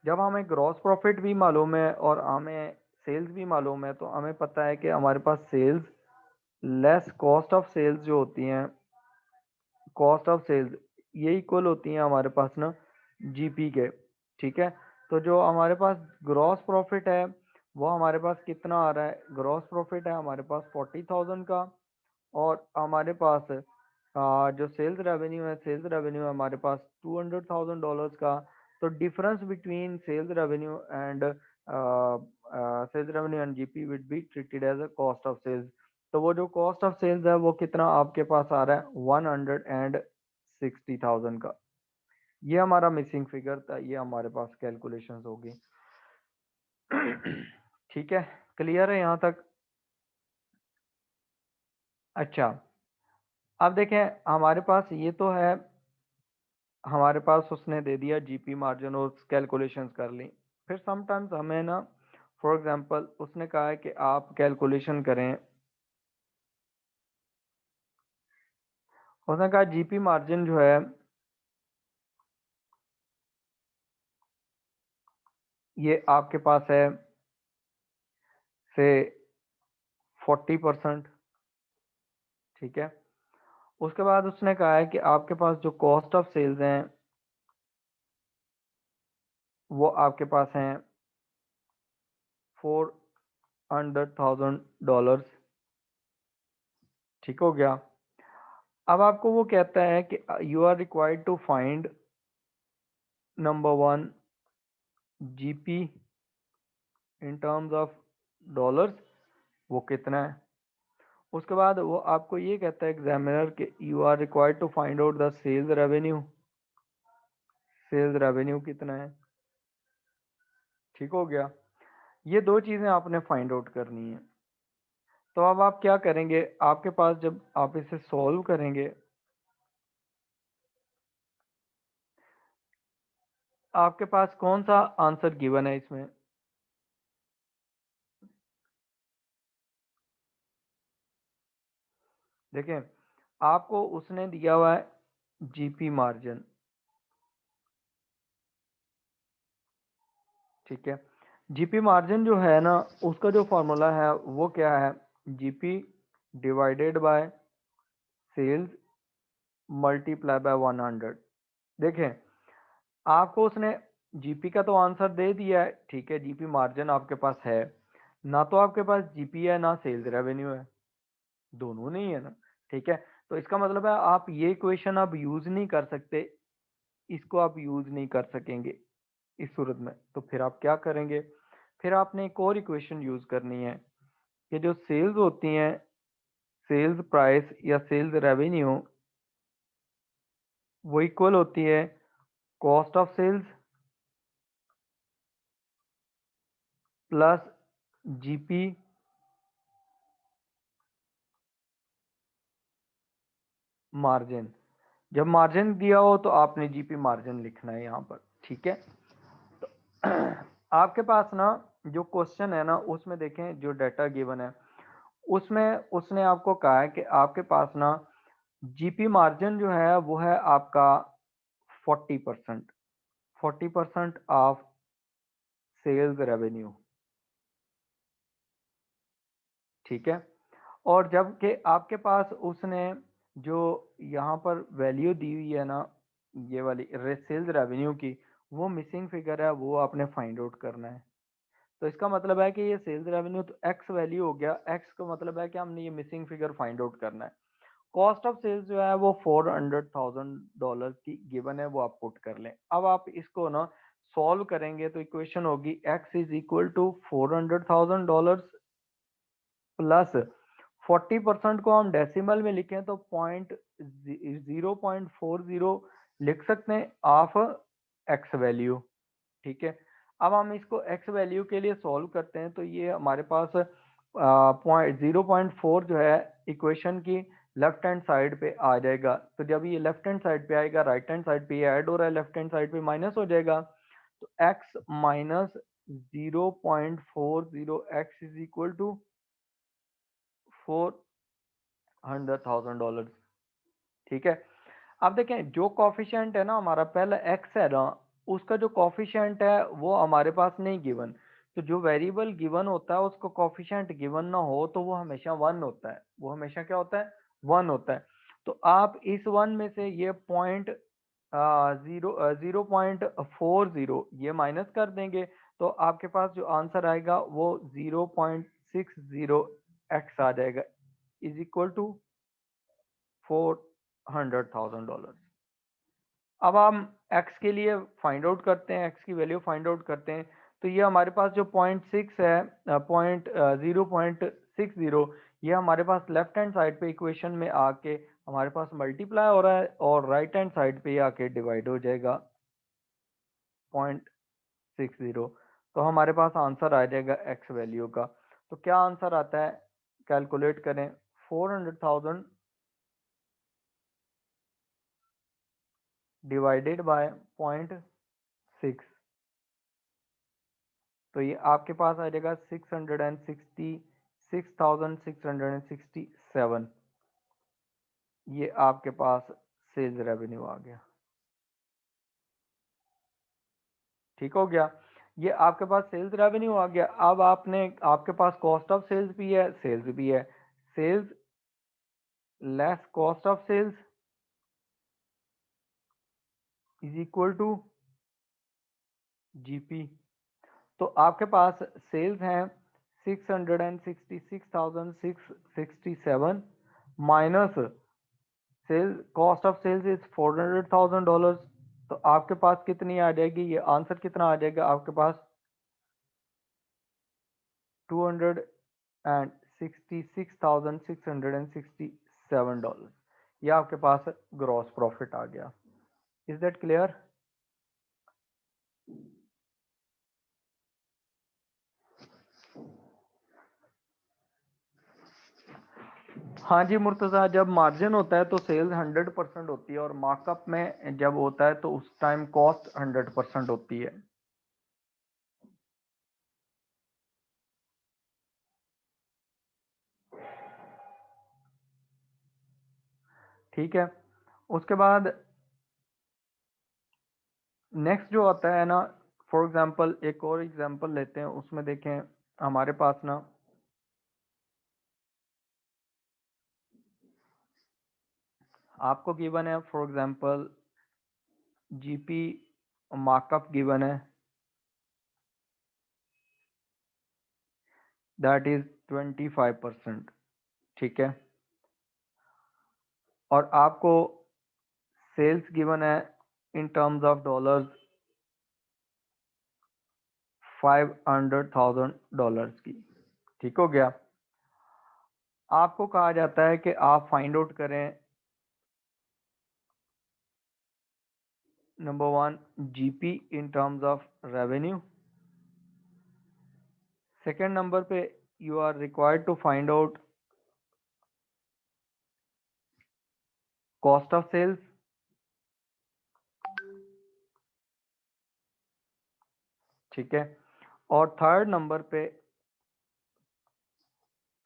जब हमें ग्रॉस प्रॉफिट भी मालूम है और हमें सेल्स भी मालूम है, तो हमें पता है कि हमारे पास sales less cost of sales जो होती हैं, कॉस्ट ऑफ सेल्स ये इक्वल होती हैं हमारे पास ना जीपी के। ठीक है, तो जो हमारे पास ग्रॉस प्रॉफिट है वो हमारे पास कितना आ रहा है, ग्रॉस प्रॉफिट है हमारे पास 40,000 का, और हमारे पास जो सेल्स रेवेन्यू है, सेल्स रेवेन्यू है हमारे पास $200,000 का। तो difference between sales revenue and sales revenue and GP would be treated as a cost of sales. तो वो जो कॉस्ट ऑफ सेल्स है वो कितना आपके पास आ रहा है 160,000 का। ये हमारा मिसिंग फिगर था, ये हमारे पास कैलकुलेशंस होगी। ठीक है, क्लियर है यहाँ तक? अच्छा, अब देखें, हमारे पास ये तो है, हमारे पास उसने दे दिया जीपी मार्जिन और कैलकुलेशंस कर ली। फिर समटाइम्स हमें ना, फॉर एग्जांपल उसने कहा है कि आप कैलकुलेशन करें, उसने कहा जीपी मार्जिन जो है ये आपके पास है से 40%। ठीक है। उसके बाद उसने कहा है कि आपके पास जो कॉस्ट ऑफ सेल्स हैं वो आपके पास हैं $400,000। ठीक हो गया। अब आपको वो कहता है कि you are required to find number one GP in terms of dollars, वो कितना है। उसके बाद वो आपको ये कहता है एग्जामिनर कि you are required to find out the sales revenue, sales revenue कितना है। ठीक हो गया। ये दो चीजें आपने फाइंड आउट करनी है। तो अब आप क्या करेंगे, आपके पास जब आप इसे सॉल्व करेंगे, आपके पास कौन सा आंसर गिवन है इसमें। देखें, आपको उसने दिया हुआ है जीपी मार्जिन। ठीक है। जीपी मार्जिन जो है ना, उसका जो फॉर्मूला है वो क्या है, GP divided by sales multiply by 100। देखें, आपको उसने जीपी का तो आंसर दे दिया है, ठीक है, जीपी मार्जिन आपके पास है ना, तो आपके पास जीपी है ना सेल्स रेवेन्यू है, दोनों नहीं है ना। ठीक है। तो इसका मतलब है आप ये इक्वेशन आप यूज नहीं कर सकते, इसको आप यूज नहीं कर सकेंगे इस सूरत में। तो फिर आप क्या करेंगे, फिर आपने एक और इक्वेशन यूज करनी है कि जो सेल्स होती हैं, सेल्स प्राइस या सेल्स रेवेन्यू, वो इक्वल होती है cost of sales plus GP margin. जब मार्जिन दिया हो तो आपने जीपी मार्जिन लिखना है यहाँ पर। ठीक है। तो आपके पास ना जो क्वेश्चन है ना, उसमें देखें जो डाटा गिवन है उसमें उसने आपको कहा है कि आपके पास ना जीपी मार्जिन जो है वो है आपका 40%, 40% ऑफ सेल्स रेवेन्यू। ठीक है। और जबकि आपके पास उसने जो यहाँ पर वैल्यू दी हुई है ना, ये वाली सेल्स रेवेन्यू की, वो मिसिंग फिगर है, वो आपने फाइंड आउट करना है। तो इसका मतलब है कि ये सेल्स रेवेन्यू तो एक्स वैल्यू हो गया, एक्स का मतलब है कि हमने ये मिसिंग फिगर फाइंड आउट करना है। कॉस्ट ऑफ सेल्स जो है वो $400,000 की गिवन है, वो आप पुट कर लें। अब आप इसको ना सॉल्व करेंगे तो इक्वेशन होगी X is equal to $400,000 plus 40% को हम डेसिमल में लिखें तो 0.40 लिख सकते हैं ऑफ एक्स वैल्यू। ठीक है। अब हम इसको एक्स वैल्यू के लिए सॉल्व करते हैं तो ये हमारे पास 0.4 जो है इक्वेशन की लेफ्ट हैंड साइड पे आ जाएगा। तो जब ये लेफ्ट हैंड साइड पे आएगा, राइट हैंड साइड पे ये ऐड हो रहा है, लेफ्ट हैंड साइड पे माइनस हो जाएगा। तो x minus 0.40 X is equal to $400,000। ठीक है। अब देखें जो कॉफिशिएंट है ना हमारा, पहला एक्स है ना, उसका जो कॉफिशिएंट है वो हमारे पास नहीं गिवन। तो जो वेरिएबल गिवन होता है उसको कॉफिशिएंट गिवन ना हो तो वो हमेशा वन होता है, वो हमेशा क्या होता है, वन होता है। तो आप इस वन में से ये पॉइंट 0.40 ये माइनस कर देंगे तो आपके पास जो आंसर आएगा वो 0.60 एक्स आ जाएगा, इज इक्वल टू $400,000। अब हम x के लिए फाइंड आउट करते हैं, x की वैल्यू फाइंड आउट करते हैं। तो ये हमारे पास जो 0.6 है, 0.60, ये हमारे पास लेफ्ट हैंड साइड पे इक्वेशन में आके हमारे पास मल्टीप्लाई हो रहा है और राइट हैंड साइड पे आके डिवाइड हो जाएगा 0.60। तो हमारे पास आंसर आ जाएगा x वैल्यू का। तो क्या आंसर आता है, कैलकुलेट करें, 400,000 डिवाइडेड बाय 0.6, तो ये आपके पास आ जाएगा 666,667। ये आपके पास सेल्स रेवेन्यू आ गया। ठीक हो गया। ये आपके पास सेल्स रेवेन्यू आ गया। अब आपने, आपके पास कॉस्ट ऑफ सेल्स भी है, सेल्स भी है। Sales less cost of sales is equal to GP. तो आपके पास सेल्स हैं 666,667 minus sale cost of sales is $400,000। तो आपके पास कितनी आ जाएगी, ये आंसर कितना आ जाएगा आपके पास, $266,667। ये आपके पास ग्रॉस प्रॉफिट आ गया। Is that clear? हाँ जी मुर्तज़ा, जब मार्जिन होता है तो सेल्स 100% होती है, और मार्कअप में जब होता है तो उस टाइम कॉस्ट 100% होती है। ठीक है, उसके बाद नेक्स्ट जो आता है ना, फॉर एग्जांपल एक और एग्जांपल लेते हैं, उसमें देखें हमारे पास ना आपको गिवन है, for example GP markup given है, दैट इज 25%। ठीक है, और आपको सेल्स गिवन है इन टर्म्स ऑफ डॉलर्स $500,000 की। ठीक हो गया। आपको कहा जाता है कि आप फाइंड आउट करें, number one GP in terms of revenue. Second number पे you are required to find out cost of sales. ठीक है, और थर्ड नंबर पे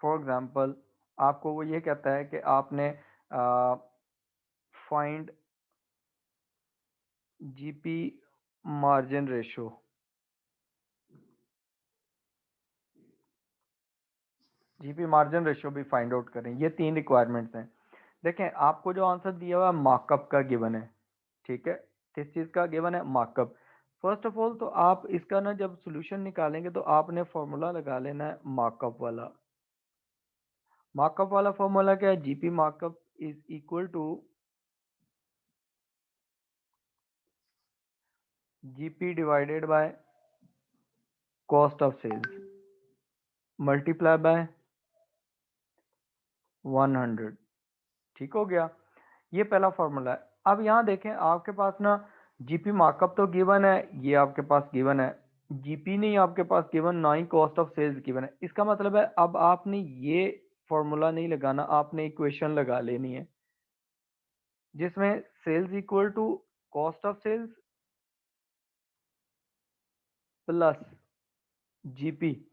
फॉर एग्जांपल आपको वो ये कहता है कि आपने find GP margin ratio. GP margin ratio भी फाइंड आउट करें। ये तीन रिक्वायरमेंट्स हैं। देखें आपको जो आंसर दिया हुआ है मार्कअप का गिवन है। ठीक है, किस चीज़ का गिवन है, मार्कअप। फर्स्ट ऑफ ऑल तो आप इसका ना जब सॉल्यूशन निकालेंगे तो आपने फॉर्मूला लगा लेना है मार्कअप वाला। मार्कअप वाला फॉर्मूला क्या है, GP markup is equal to GP divided by cost of sales multiply by 100। ठीक हो गया, ये पहला फॉर्मूला है। अब यहाँ देखें आपके पास ना जीपी मार्कअप तो गिवन है, ये आपके पास गिवन है, जीपी नहीं आपके पास गिवन, ना ही कॉस्ट ऑफ सेल्स गिवन है। इसका मतलब है अब आपने ये फॉर्मूला नहीं लगाना, आपने इक्वेशन लगा लेनी है जिसमें sales equal to cost of sales plus GP.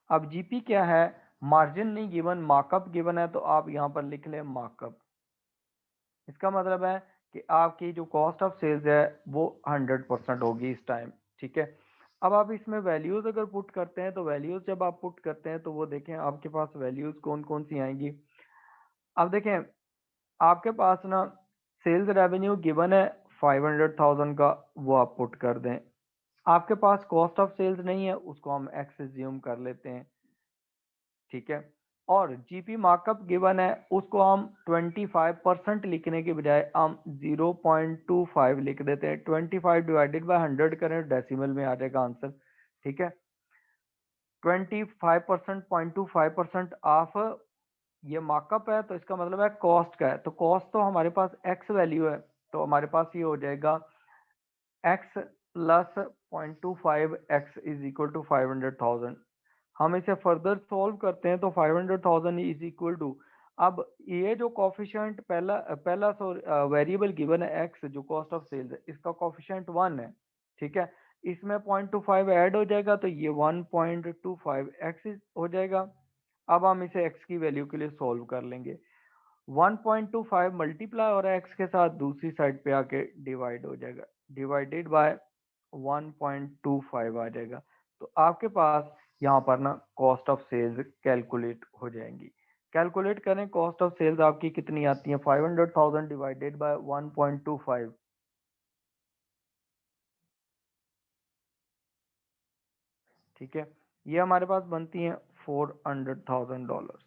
अब जीपी क्या है, मार्जिन नहीं गिवन, मार्कअप गिवन है, तो आप यहाँ पर लिख लें मार्कअप। इसका मतलब है कि आपकी जो कॉस्ट ऑफ सेल्स है वो 100% होगी इस टाइम। ठीक है, अब आप इसमें वैल्यूज अगर पुट करते हैं तो वैल्यूज जब आप पुट करते हैं तो वो देखें आपके पास वैल्यूज कौन कौन सी आएंगी। अब देखें आपके पास ना सेल्स रेवेन्यू गिवन है 500,000 का, वो आप पुट कर दें। आपके पास कॉस्ट ऑफ सेल्स नहीं है, उसको हम एक्स एज्यूम कर लेते हैं। ठीक है, और जीपी मार्कअप गिवन है, उसको हम 25% लिखने के बजाय हम 0.25 लिख देते हैं। 25 डिवाइडेड बाय 100 करें, डेसिमल में आ जाएगा आंसर। ठीक है, 25% 0.25% ऑफ ये मार्कअप है, तो इसका मतलब है कॉस्ट का है। तो कॉस्ट तो हमारे पास एक्स वैल्यू है, तो हमारे पास ये हो जाएगा X plus 0.25 X is equal to 500,000। हम इसे फर्दर सॉल्व करते हैं तो 500,000 इज इक्वल टू, अब ये जो कॉफिशिएंट पहला पहला वेरिएबल गिवन है एक्स, जो कॉस्ट ऑफ सेल्स है, इसका कॉफिशिएंट 1 है। ठीक है, इसमें 0.25 ऐड हो जाएगा तो ये 1.25 एक्स हो जाएगा। अब हम इसे एक्स की वैल्यू के लिए सॉल्व कर लेंगे। 1.25 मल्टीप्लाई हो रहा है एक्स के साथ, दूसरी साइड पे आके डिवाइड हो जाएगा, डिवाइडेड बाय 1.25 आ जाएगा। तो आपके पास यहाँ पर ना कॉस्ट ऑफ सेल्स कैलकुलेट हो जाएंगी। कैलकुलेट करें कॉस्ट ऑफ सेल्स आपकी कितनी आती है, 500,000 डिवाइडेड बाय 1.25, ठीक है, ये हमारे पास बनती है $400,000।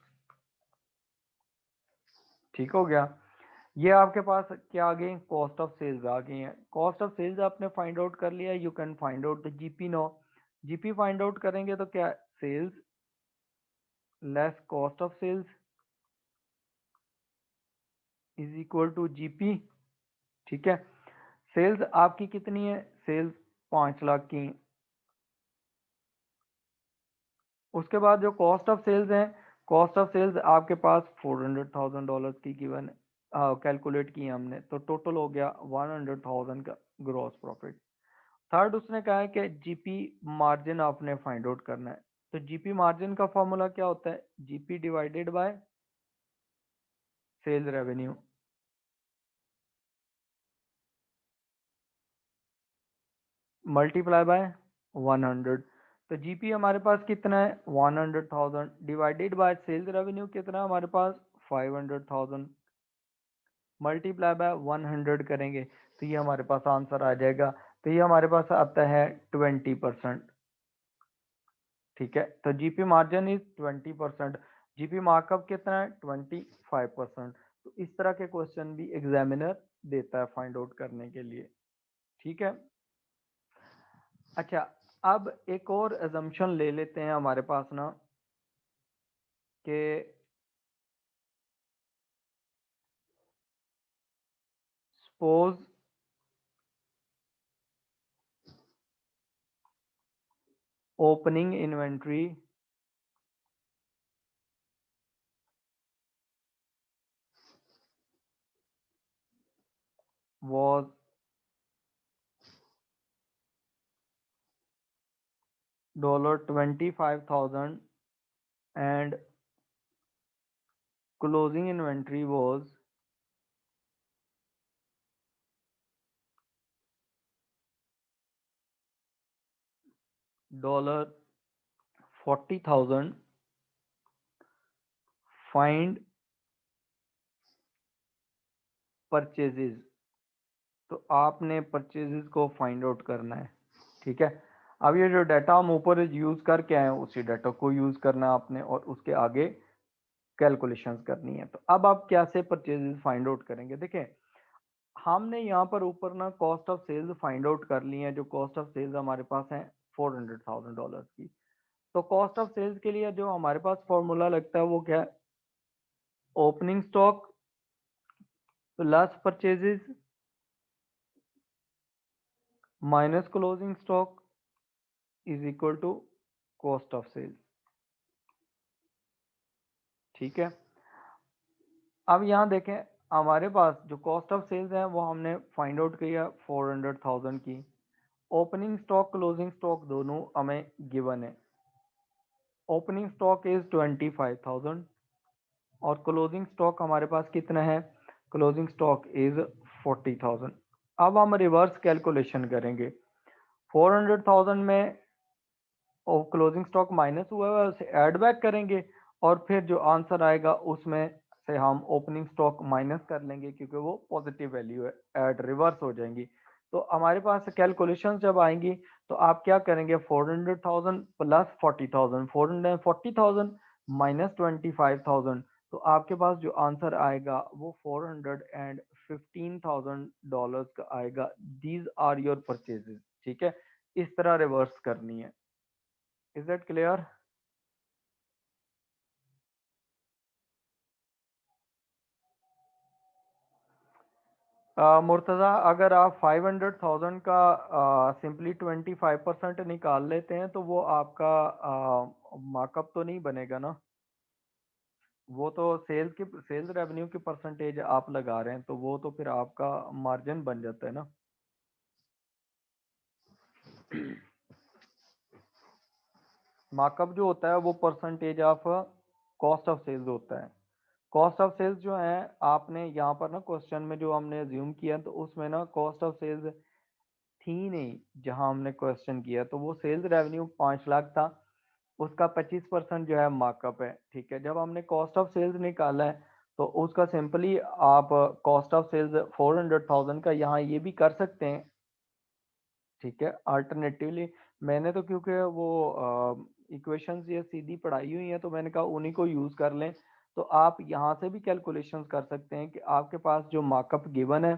ठीक हो गया। ये आपके पास क्या आ गई, कॉस्ट ऑफ सेल्स आ गई है। कॉस्ट ऑफ सेल्स आपने फाइंड आउट कर लिया, you can find out the GP no. GP find out करेंगे तो क्या, sales less cost of sales is equal to GP. ठीक है, सेल्स आपकी कितनी है, सेल्स 5 लाख की। उसके बाद जो कॉस्ट ऑफ सेल्स है, कॉस्ट ऑफ सेल्स आपके पास $400,000 की गिवन कैलकुलेट की हमने, तो टोटल हो गया 100,000 का ग्रॉस प्रॉफिट। थर्ड उसने कहा है कि जीपी मार्जिन आपने फाइंड आउट करना है। तो जीपी मार्जिन का फॉर्मूला क्या होता है, GP divided by sales revenue, multiply by 100। तो जीपी हमारे पास कितना है, 100,000 डिवाइडेड बाय सेल्स रेवेन्यू कितना है हमारे पास, 500,000, मल्टीप्लाई बाय 100 करेंगे तो ये हमारे पास आंसर आ जाएगा। तो ये हमारे पास आता है 20%। ठीक है, तो GP margin is 20%, GP markup कितना है 25%। तो इस तरह के क्वेश्चन भी एग्जामिनर देता है फाइंड आउट करने के लिए। ठीक है, अच्छा, अब एक और एजम्पशन ले लेते हैं हमारे पास ना, कि suppose opening inventory was $25,000 and closing inventory was $40,000, find purchases। तो आपने परचेजेस को फाइंड आउट करना है। ठीक है, अब ये जो डाटा हम ऊपर यूज करके आए हैं उसी डाटा को यूज करना है आपने, और उसके आगे कैलकुलेशंस करनी है। तो अब आप कैसे परचेजेस फाइंड आउट करेंगे, देखें, हमने यहाँ पर ऊपर ना cost of sales find out कर ली है। जो कॉस्ट ऑफ सेल्स हमारे पास है $400,000 की। तो कॉस्ट ऑफ सेल्स के लिए जो हमारे पास फॉर्मूला लगता है वो क्या है, opening stock plus purchases minus closing stock is equal to cost of sales. ठीक है, अब यहाँ देखें, हमारे पास जो कॉस्ट ऑफ सेल्स है वो हमने फाइंड आउट किया 400,000 की। ओपनिंग स्टॉक क्लोजिंग स्टॉक दोनों हमें गिवन है। ओपनिंग स्टॉक इज 25,000 और क्लोजिंग स्टॉक हमारे पास कितना है, क्लोजिंग स्टॉक इज 40,000। अब हम रिवर्स कैलकुलेशन करेंगे, 400,000 में और क्लोजिंग स्टॉक माइनस हुआ है उसे ऐड बैक करेंगे, और फिर जो आंसर आएगा उसमें से हम ओपनिंग स्टॉक माइनस कर लेंगे क्योंकि वो पॉजिटिव वैल्यू है, ऐड रिवर्स हो जाएंगी। तो हमारे पास कैलकुलेशन जब आएंगी तो आप क्या करेंगे, 400,000 प्लस 40,000, 440,000 माइनस 25,000, तो आपके पास जो आंसर आएगा वो $415,000 का आएगा। These are your purchases. ठीक है, इस तरह रिवर्स करनी है। Is that clear? मुर्तज़ा, अगर आप 500,000 का सिंपली 25% निकाल लेते हैं तो वो आपका मार्कअप तो नहीं बनेगा ना। वो तो सेल्स रेवेन्यू की परसेंटेज आप लगा रहे हैं, तो वो तो फिर आपका मार्जिन बन जाता है ना। मार्कअप जो होता है वो percentage of cost of sales होता है। कॉस्ट ऑफ सेल्स जो है, आपने यहाँ पर ना क्वेश्चन में जो हमने अज्यूम किया तो उसमें ना कॉस्ट ऑफ सेल्स थी नहीं। जहां हमने क्वेश्चन किया तो वो सेल्स रेवेन्यू 5 लाख था, उसका 25% जो है मार्कअप है। ठीक है, जब हमने कॉस्ट ऑफ सेल्स निकाला है तो उसका सिंपली आप कॉस्ट ऑफ सेल्स 400,000 का यहाँ ये भी कर सकते हैं। ठीक है, अल्टरनेटिवली मैंने तो क्योंकि वो इक्वेशंस ये सीधी पढ़ाई हुई है तो मैंने कहा उन्हीं को यूज कर लें। तो आप यहाँ से भी कैलकुलेशंस कर सकते हैं कि आपके पास जो मार्कअप गिवन है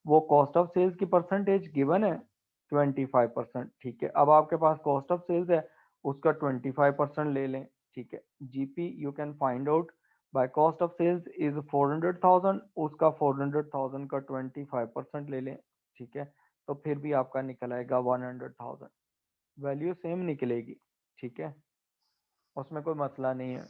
वो कॉस्ट ऑफ सेल्स की परसेंटेज गिवन है 25%। ठीक है, अब आपके पास कॉस्ट ऑफ सेल्स है उसका 25% ले लें। ठीक है, GP you can find out by cost of sales is 400,000, उसका 400,000 का 25% ले लें। ठीक है, तो फिर भी आपका निकल आएगा 100,000, वैल्यू सेम निकलेगी। ठीक है, उसमें कोई मसला नहीं है।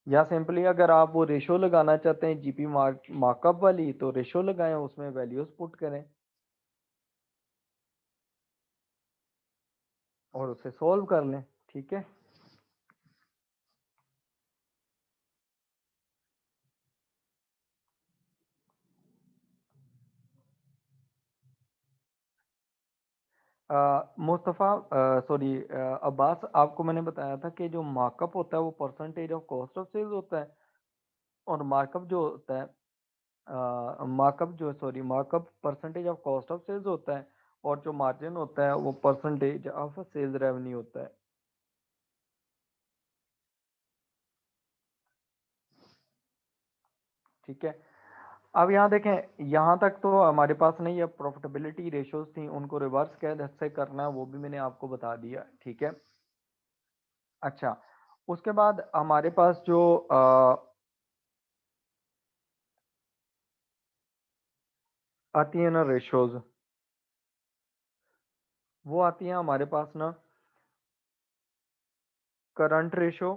या सिंपली अगर आप वो रेशो लगाना चाहते हैं जीपी मार्कअप वाली तो रेशो लगाएं, उसमें वैल्यूज पुट करें और उसे सोल्व कर लें। ठीक है, मुस्तफ़ा सॉरी अब्बास, आपको मैंने बताया था कि जो मार्कअप होता है वो percentage of cost of sales होता है, और मार्कअप जो होता है markup percentage of cost of sales होता है, और जो मार्जिन होता है वो परसेंटेज ऑफ सेल्स रेवेन्यू होता है। ठीक है, अब यहाँ देखें, यहाँ तक तो हमारे पास नहीं है, प्रॉफिटेबिलिटी रेशियोज थी उनको रिवर्स कैसे करना है वो भी मैंने आपको बता दिया। ठीक है, अच्छा, उसके बाद हमारे पास जो आती है ना रेशियोज, वो आती है हमारे पास ना करंट रेशो,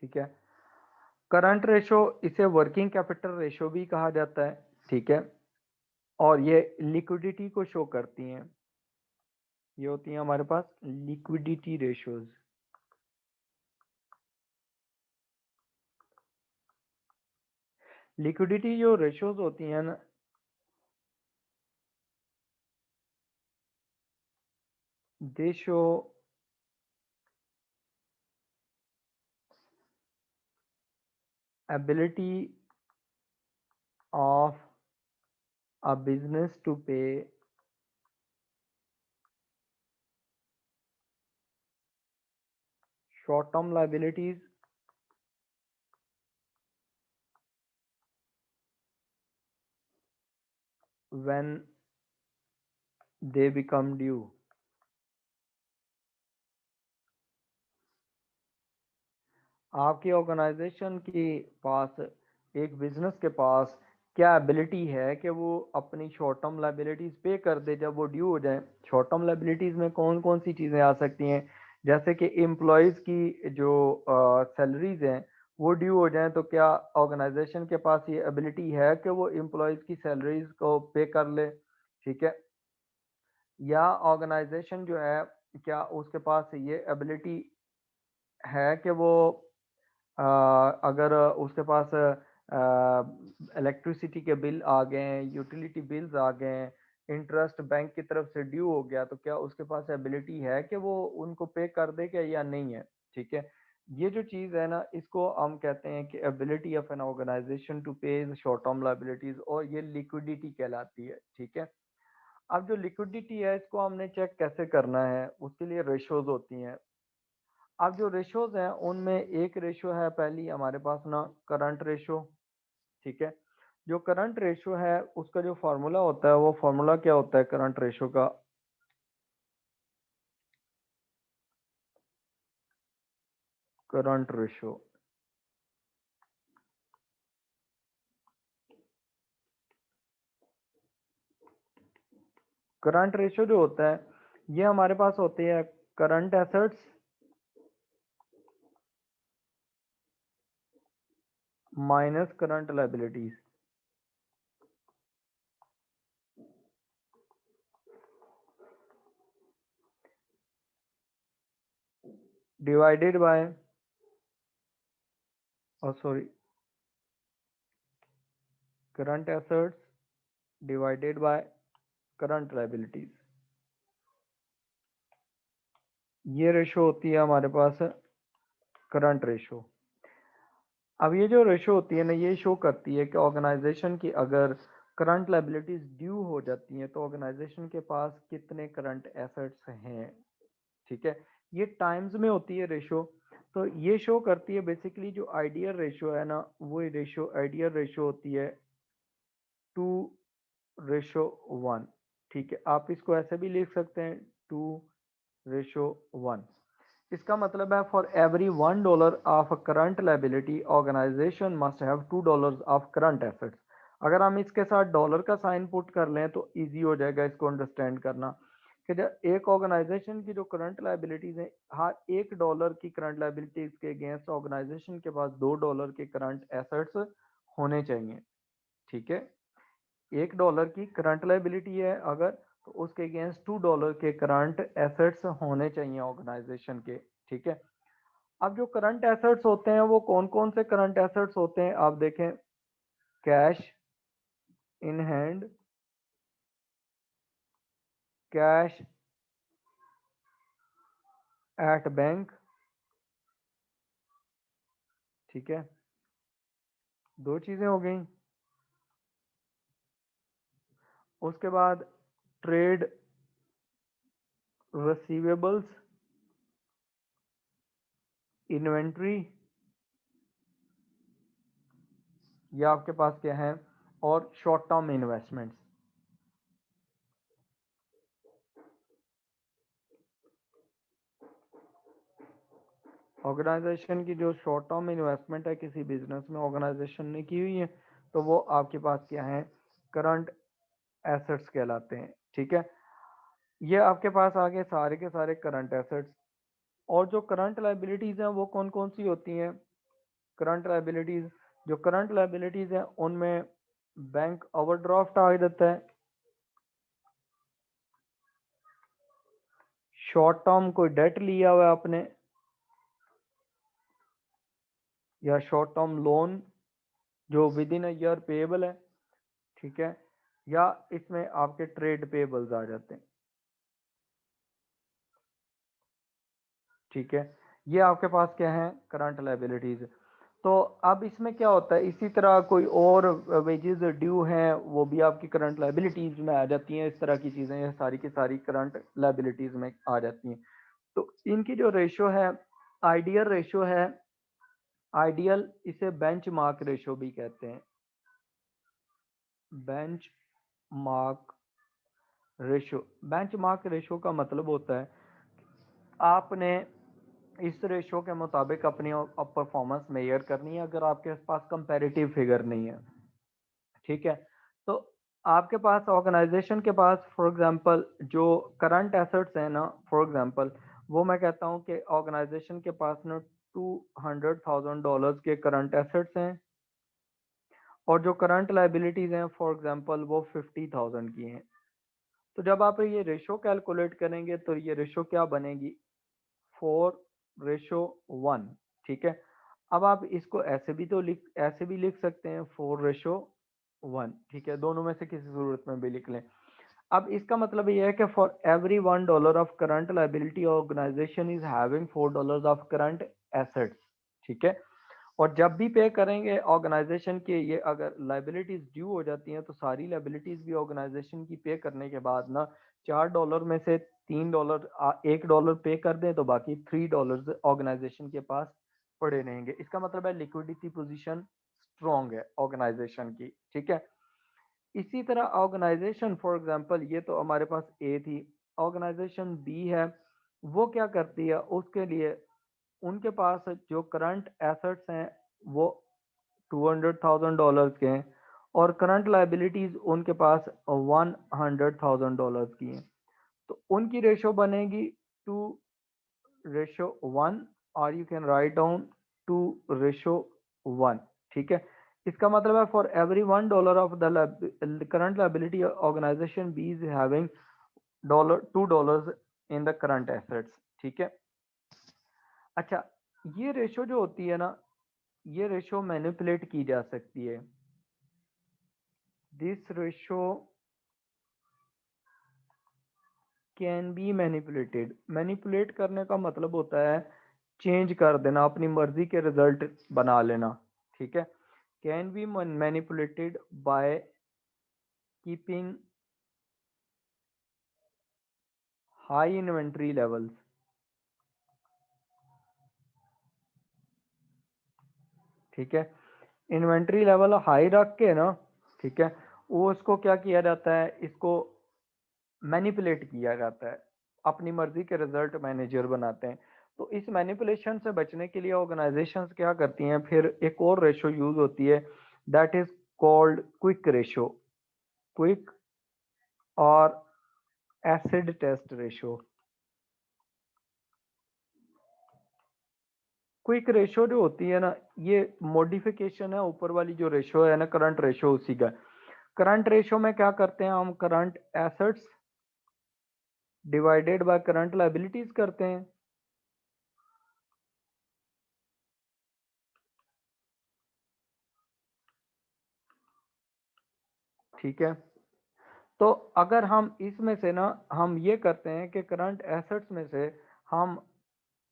ठीक है, करंट रेशो इसे वर्किंग कैपिटल रेशो भी कहा जाता है। ठीक है, और ये लिक्विडिटी को शो करती हैं, ये होती है हमारे पास लिक्विडिटी रेशियोज। लिक्विडिटी जो रेशियोज होती हैं ना, दे show ability of a business to pay short term liabilities when they become due। आपकी ऑर्गेनाइजेशन के पास, एक बिजनेस के पास क्या एबिलिटी है कि वो अपनी शॉर्ट टर्म लाइबिलिटीज पे कर दे जब वो ड्यू हो जाए। शॉर्ट टर्म लाइबिलिटीज में कौन कौन सी चीज़ें आ सकती हैं, जैसे कि एम्प्लॉयज़ की जो सैलरीज हैं वो ड्यू हो जाएं, तो क्या ऑर्गेनाइजेशन के पास ये एबिलिटी है कि वो एम्प्लॉयज़ की सैलरीज को पे कर ले। ठीक है, या ऑर्गेनाइजेशन जो है क्या उसके पास ये एबिलिटी है कि वो अगर उसके पास इलेक्ट्रिसिटी के बिल आ गए हैं, यूटिलिटी बिल्स आ गए हैं, इंटरेस्ट बैंक की तरफ से ड्यू हो गया, तो क्या उसके पास एबिलिटी है कि वो उनको पे कर दे क्या, या नहीं है। ठीक है, ये जो चीज़ है ना इसको हम कहते हैं कि ability of an organization to pay short term liabilities, और ये लिक्विडिटी कहलाती है। ठीक है, अब जो लिक्विडिटी है इसको हमने चेक कैसे करना है, उसके लिए रेशोज होती हैं। अब जो रेशोज हैं उनमें एक रेशो है पहली हमारे पास ना करंट रेशो। ठीक है, जो करंट रेशो है उसका जो फॉर्मूला होता है वो फॉर्मूला क्या होता है करंट रेशो का, करंट रेशो, करंट रेशो जो होता है ये हमारे पास होते हैं current assets minus current liabilities divided by, और sorry, current assets divided by current liabilities, ये रेशो होती है हमारे पास करंट रेशो। अब ये जो रेशो होती है ना, ये शो करती है कि ऑर्गेनाइजेशन की अगर करंट लायबिलिटीज ड्यू हो जाती हैं तो ऑर्गेनाइजेशन के पास कितने करंट एसेट्स हैं। ठीक है, ये टाइम्स में होती है रेशो। तो ये शो करती है बेसिकली जो आइडियल रेशो है ना, वो रेशो आइडियल रेशो होती है 2:1। ठीक है, आप इसको ऐसे भी लिख सकते हैं 2:1। इसका मतलब है for every $1 of current liability organization must have $2 of current assets. अगर हम इसके साथ डॉलर का साइन पुट कर लें तो इजी हो जाएगा इसको अंडरस्टैंड करना कि जब एक ऑर्गेनाइजेशन की जो करंट लायबिलिटीज है, हर $1 की करंट लायबिलिटीज के अगेंस्ट ऑर्गेनाइजेशन के पास $2 के करंट एसेट्स होने चाहिए। ठीक है, $1 की करंट लायबिलिटी है अगर, तो उसके अगेंस्ट $2 के करंट एसेट्स होने चाहिए ऑर्गेनाइजेशन के। ठीक है, अब जो करंट एसेट्स होते हैं वो कौन कौन से करंट एसेट्स होते हैं आप देखें। Cash in hand, cash at bank. ठीक है, दो चीजें हो गई। उसके बाद ट्रेड रिसीवेबल्स, इन्वेंट्री, ये आपके पास क्या है, और शॉर्ट टर्म इन्वेस्टमेंट्स। ऑर्गेनाइजेशन की जो शॉर्ट टर्म इन्वेस्टमेंट है किसी बिजनेस में ऑर्गेनाइजेशन ने की हुई है, तो वो आपके पास क्या है, करंट एसेट्स कहलाते हैं। ठीक है, ये आपके पास आ गए सारे के सारे करंट एसेट्स। और जो करंट लायबिलिटीज हैं वो कौन कौन सी होती हैं। करंट लायबिलिटीज, जो करंट लायबिलिटीज हैं उनमें बैंक ओवरड्राफ्ट आ जाता है, शॉर्ट टर्म कोई डेट लिया हुआ है आपने, या शॉर्ट टर्म लोन जो with in a year payable है। ठीक है, या इसमें आपके ट्रेड पेएबल्स आ जाते हैं। ठीक है, ये आपके पास क्या है, करंट लायबिलिटीज। तो अब इसमें क्या होता है, इसी तरह कोई और वेजेस ड्यू हैं वो भी आपकी करंट लायबिलिटीज में आ जाती हैं। इस तरह की चीजें ये सारी की सारी करंट लायबिलिटीज में आ जाती हैं। तो इनकी जो रेशो है, आइडियल रेशो है, आइडियल इसे बेंचमार्क रेशो भी कहते हैं। Bench mark ratio, benchmark ratio का मतलब होता है आपने इस रेशो के मुताबिक अपनी परफॉर्मेंस मेजर करनी है अगर आपके पास कंपैरेटिव फिगर नहीं है। ठीक है, तो आपके पास ऑर्गेनाइजेशन के पास फॉर एग्जांपल जो करंट एसेट्स हैं ना, फॉर एग्जांपल वो मैं कहता हूँ कि ऑर्गेनाइजेशन के पास ना $200,000 के करंट एसेट्स हैं, और जो करंट लायबिलिटीज हैं फॉर एग्जांपल वो 50,000 की हैं। तो जब आप ये रेशो कैलकुलेट करेंगे तो ये रेशो क्या बनेगी, 4:1। ठीक है, अब आप इसको ऐसे भी तो ऐसे भी लिख सकते हैं 4:1। ठीक है, दोनों में से किसी सूरत में भी लिख लें। अब इसका मतलब ये है कि for every $1 of current liability organization is having $4 of current assets. ठीक है, और जब भी पे करेंगे ऑर्गेनाइजेशन के, ये अगर लाइबिलिटीज ड्यू हो जाती हैं तो सारी लाइबिलिटीज भी ऑर्गेनाइजेशन की पे करने के बाद ना $4 में से $3, $1 पे कर दें तो बाकी $3 ऑर्गेनाइजेशन के पास पड़े रहेंगे। इसका मतलब है लिक्विडिटी पोजीशन स्ट्रॉन्ग है ऑर्गेनाइजेशन की। ठीक है, इसी तरह ऑर्गेनाइजेशन फॉर एग्जांपल ये तो हमारे पास ए थी, ऑर्गेनाइजेशन बी है, वो क्या करती है, उसके लिए उनके पास जो करंट एसेट्स हैं वो $200,000 के हैं, और करंट लायबिलिटीज उनके पास $100,000 की हैं। तो उनकी रेशो बनेगी 2:1, और यू कैन राइट डाउन 2:1। ठीक है, इसका मतलब है for every $1 of the current liability organization B is having $2 in the current assets. ठीक है, अच्छा, ये रेशो जो होती है ना, ये रेशो मैनिपुलेट की जा सकती है। This ratio can be manipulated. Manipulate करने का मतलब होता है चेंज कर देना, अपनी मर्जी के रिजल्ट बना लेना, ठीक है। Can be manipulated by keeping high inventory levels. ठीक है, इन्वेंट्री लेवल हाई रख के ना, ठीक है, वो उसको क्या किया जाता है, इसको मैनिपुलेट किया जाता है, अपनी मर्जी के रिजल्ट मैनेजर बनाते हैं। तो इस मैनिपुलेशन से बचने के लिए ऑर्गेनाइजेशंस क्या करती हैं, फिर एक और रेशो यूज होती है, that is called quick ratio. Quick और acid test ratio. Quick ratio जो होती है ना, ये मॉडिफिकेशन है ऊपर वाली जो रेशो है ना, करंट रेशो उसी का। करंट रेशो में क्या करते हैं हम, current assets divided by current liabilities करते हैं। ठीक है, तो अगर हम इसमें से ना, हम ये करते हैं कि करंट एसेट्स में से हम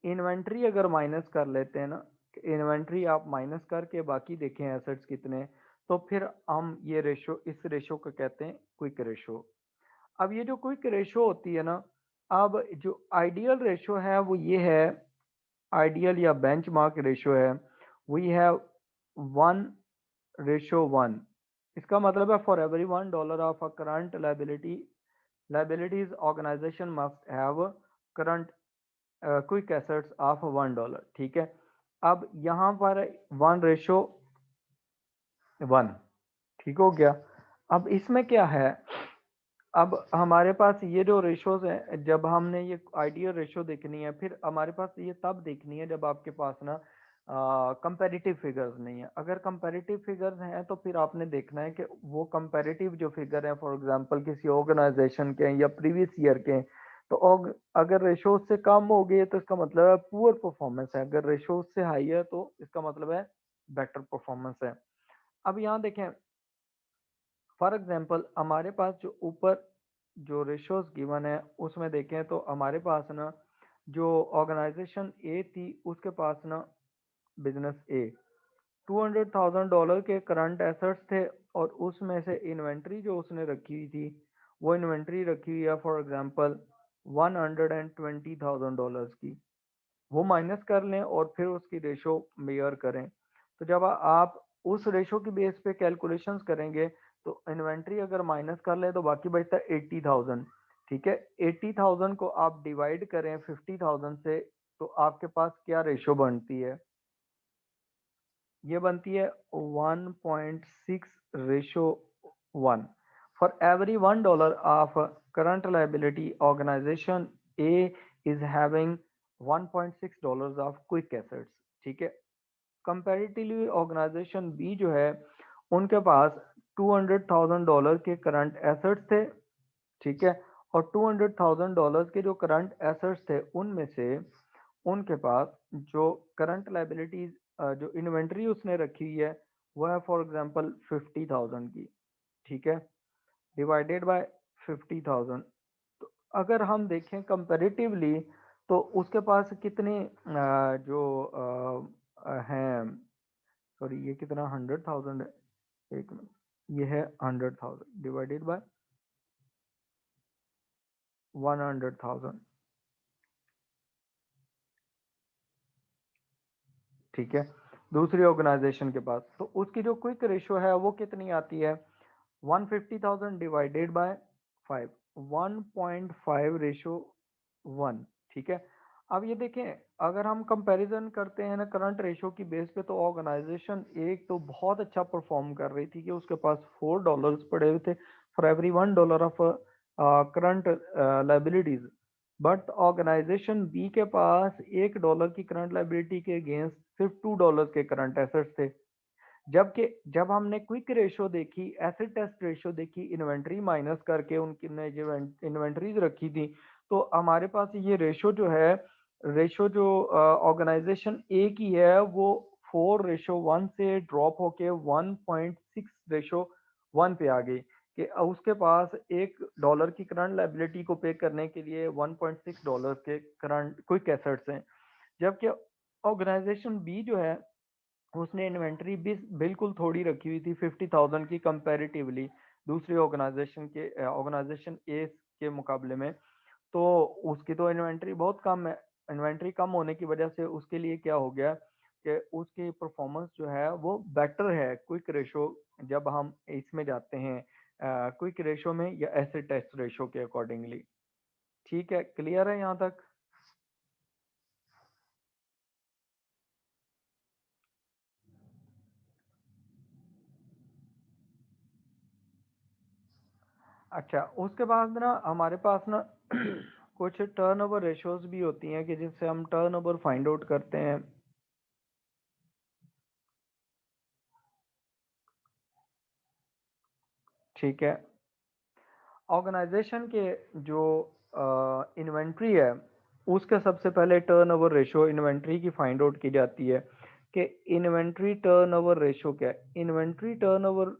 इन्वेंट्री अगर माइनस कर लेते हैं ना, इन्वेंट्री आप माइनस करके बाकी देखें एसेट्स कितने, तो फिर हम ये रेशो, इस रेशो को कहते हैं क्विक रेशो। अब ये जो क्विक रेशो होती है ना, अब जो आइडियल रेशो है वो ये है, आइडियल या बेंचमार्क रेशो है, वी हैव 1:1। इसका मतलब है for every $1 of a current liabilities organization must have current quick assets of $1। ठीक है, अब यहाँ पर 1:1, ठीक हो गया। अब इसमें क्या है, अब हमारे पास ये जो रेशोज हैं, जब हमने ये आइडियल रेशो देखनी है, फिर हमारे पास ये तब देखनी है जब आपके पास ना कंपैरेटिव फिगर्स नहीं है। अगर कंपैरेटिव फिगर्स हैं तो फिर आपने देखना है कि वो कंपैरेटिव जो फिगर है, फॉर एग्जांपल किसी ऑर्गेनाइजेशन के हैं या प्रीवियस ईयर के हैं, तो अगर रेशो उससे कम हो गई है तो इसका मतलब है पुअर परफॉर्मेंस है, अगर रेशो उससे हाई है तो इसका मतलब है बेटर परफॉर्मेंस है। अब यहाँ देखें, फॉर एग्जांपल हमारे पास जो ऊपर जो रेशोज गिवन है उसमें देखें तो हमारे पास ना जो ऑर्गेनाइजेशन ए थी उसके पास ना बिजनेस ए $200,000 के करंट एसेट्स थे, और उसमें से इन्वेंट्री जो उसने रखी हुई थी, वो इन्वेंट्री रखी हुई है फॉर एग्जांपल $120,000 की। वो माइनस कर लें और फिर उसकी रेशो मेयर करें। तो जब आप उस रेशो की बेस पे कैलकुलेशंस करेंगे, तो इन्वेंट्री अगर माइनस कर लें तो बाकी बचता है 80,000। ठीक है, 80,000 को आप डिवाइड करें 50,000 से, तो आपके पास क्या रेशो बनती है, ये बनती है 1.6:1। For every $1 of current liability organization A is having $1.6 of quick assets. ठीक है, कंपैरेटिवली ऑर्गेनाइजेशन बी जो है उनके पास $200,000 के करंट एसेट्स थे। ठीक है, और $200,000 के जो करंट एसेट्स थे उनमें से उनके पास जो करंट लाइबिलिटीज, जो इन्वेंट्री उसने रखी हुई है, वो है फॉर एग्जांपल 50,000 की। ठीक है, डिवाइडेड बाय 50,000। तो अगर हम देखें कंपैरेटिवली, तो उसके पास कितने जो हैं, सॉरी ये कितना 100,000 है, एक मिनट, ये है 100,000 डिवाइडेड बाय 100,000। ठीक है, दूसरी ऑर्गेनाइजेशन के पास तो उसकी जो क्विक रेशो है वो कितनी आती है, 150,000 डिवाइडेड बाय 5, 1.5:1। ठीक है, अब ये देखें, अगर हम कंपैरिजन करते हैं ना करंट रेशो की बेस पे, तो ऑर्गेनाइजेशन एक तो बहुत अच्छा परफॉर्म कर रही थी कि उसके पास $4 पड़े हुए थे for every $1 of current liabilities. But organization B के पास $1 की करंट लाइबिलिटी के अगेंस्ट सिर्फ $2 के करंट एसेट्स थे। जबकि जब हमने क्विक रेशो देखी, एसिड टेस्ट रेशो देखी, इन्वेंट्री माइनस करके उनकी ने जो इन्वेंट्रीज रखी थी, तो हमारे पास ये रेशो जो है, रेशो जो ऑर्गेनाइजेशन ए की है वो 4:1 से ड्रॉप होके 1.6:1 वन पे आ गई कि उसके पास $1 की करंट लाइबिलिटी को पे करने के लिए $1.6 के करंट क्विक एसेट्स हैं, जबकि ऑर्गेनाइजेशन बी जो है उसने इन्वेंट्री भी बिल्कुल थोड़ी रखी हुई थी 50,000 की कंपैरेटिवली दूसरी ऑर्गेनाइजेशन ए के मुकाबले में। तो उसकी तो इन्वेंट्री बहुत कम है। इन्वेंट्री कम होने की वजह से उसके लिए क्या हो गया कि उसकी परफॉर्मेंस जो है वो बेटर है क्विक रेशो जब हम इसमें जाते हैं क्विक रेशो में या एसिड टेस्ट रेशो के अकॉर्डिंगली। ठीक है, क्लियर है यहाँ तक? अच्छा, उसके बाद ना हमारे पास ना कुछ टर्नओवर रेशियोज भी होती हैं कि जिससे हम टर्नओवर फाइंड आउट करते हैं। ठीक है, ऑर्गेनाइजेशन के जो इन्वेंट्री है उसके सबसे पहले टर्नओवर रेशियो इन्वेंट्री की फाइंड आउट की जाती है कि इन्वेंट्री टर्नओवर रेशियो क्या है। Inventory turnover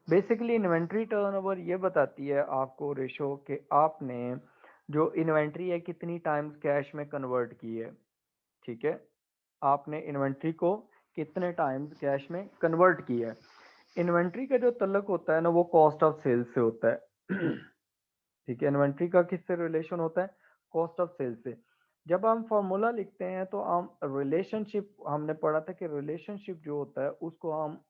basically inventory turnover ये बताती है आपको रेशियो कि आपने जो इन्वेंट्री है कितनी टाइम्स कैश में कन्वर्ट की है। ठीक है, आपने इन्वेंट्री को कितने टाइम्स कैश में कन्वर्ट किया है। इन्वेंट्री का जो तल्लक होता है ना वो कॉस्ट ऑफ सेल्स से होता है। ठीक है, इन्वेंट्री का किससे रिलेशन होता है? कॉस्ट ऑफ सेल्स से। जब हम फॉर्मूला लिखते हैं तो हम रिलेशनशिप, हमने पढ़ा था कि रिलेशनशिप जो होता है उसको हम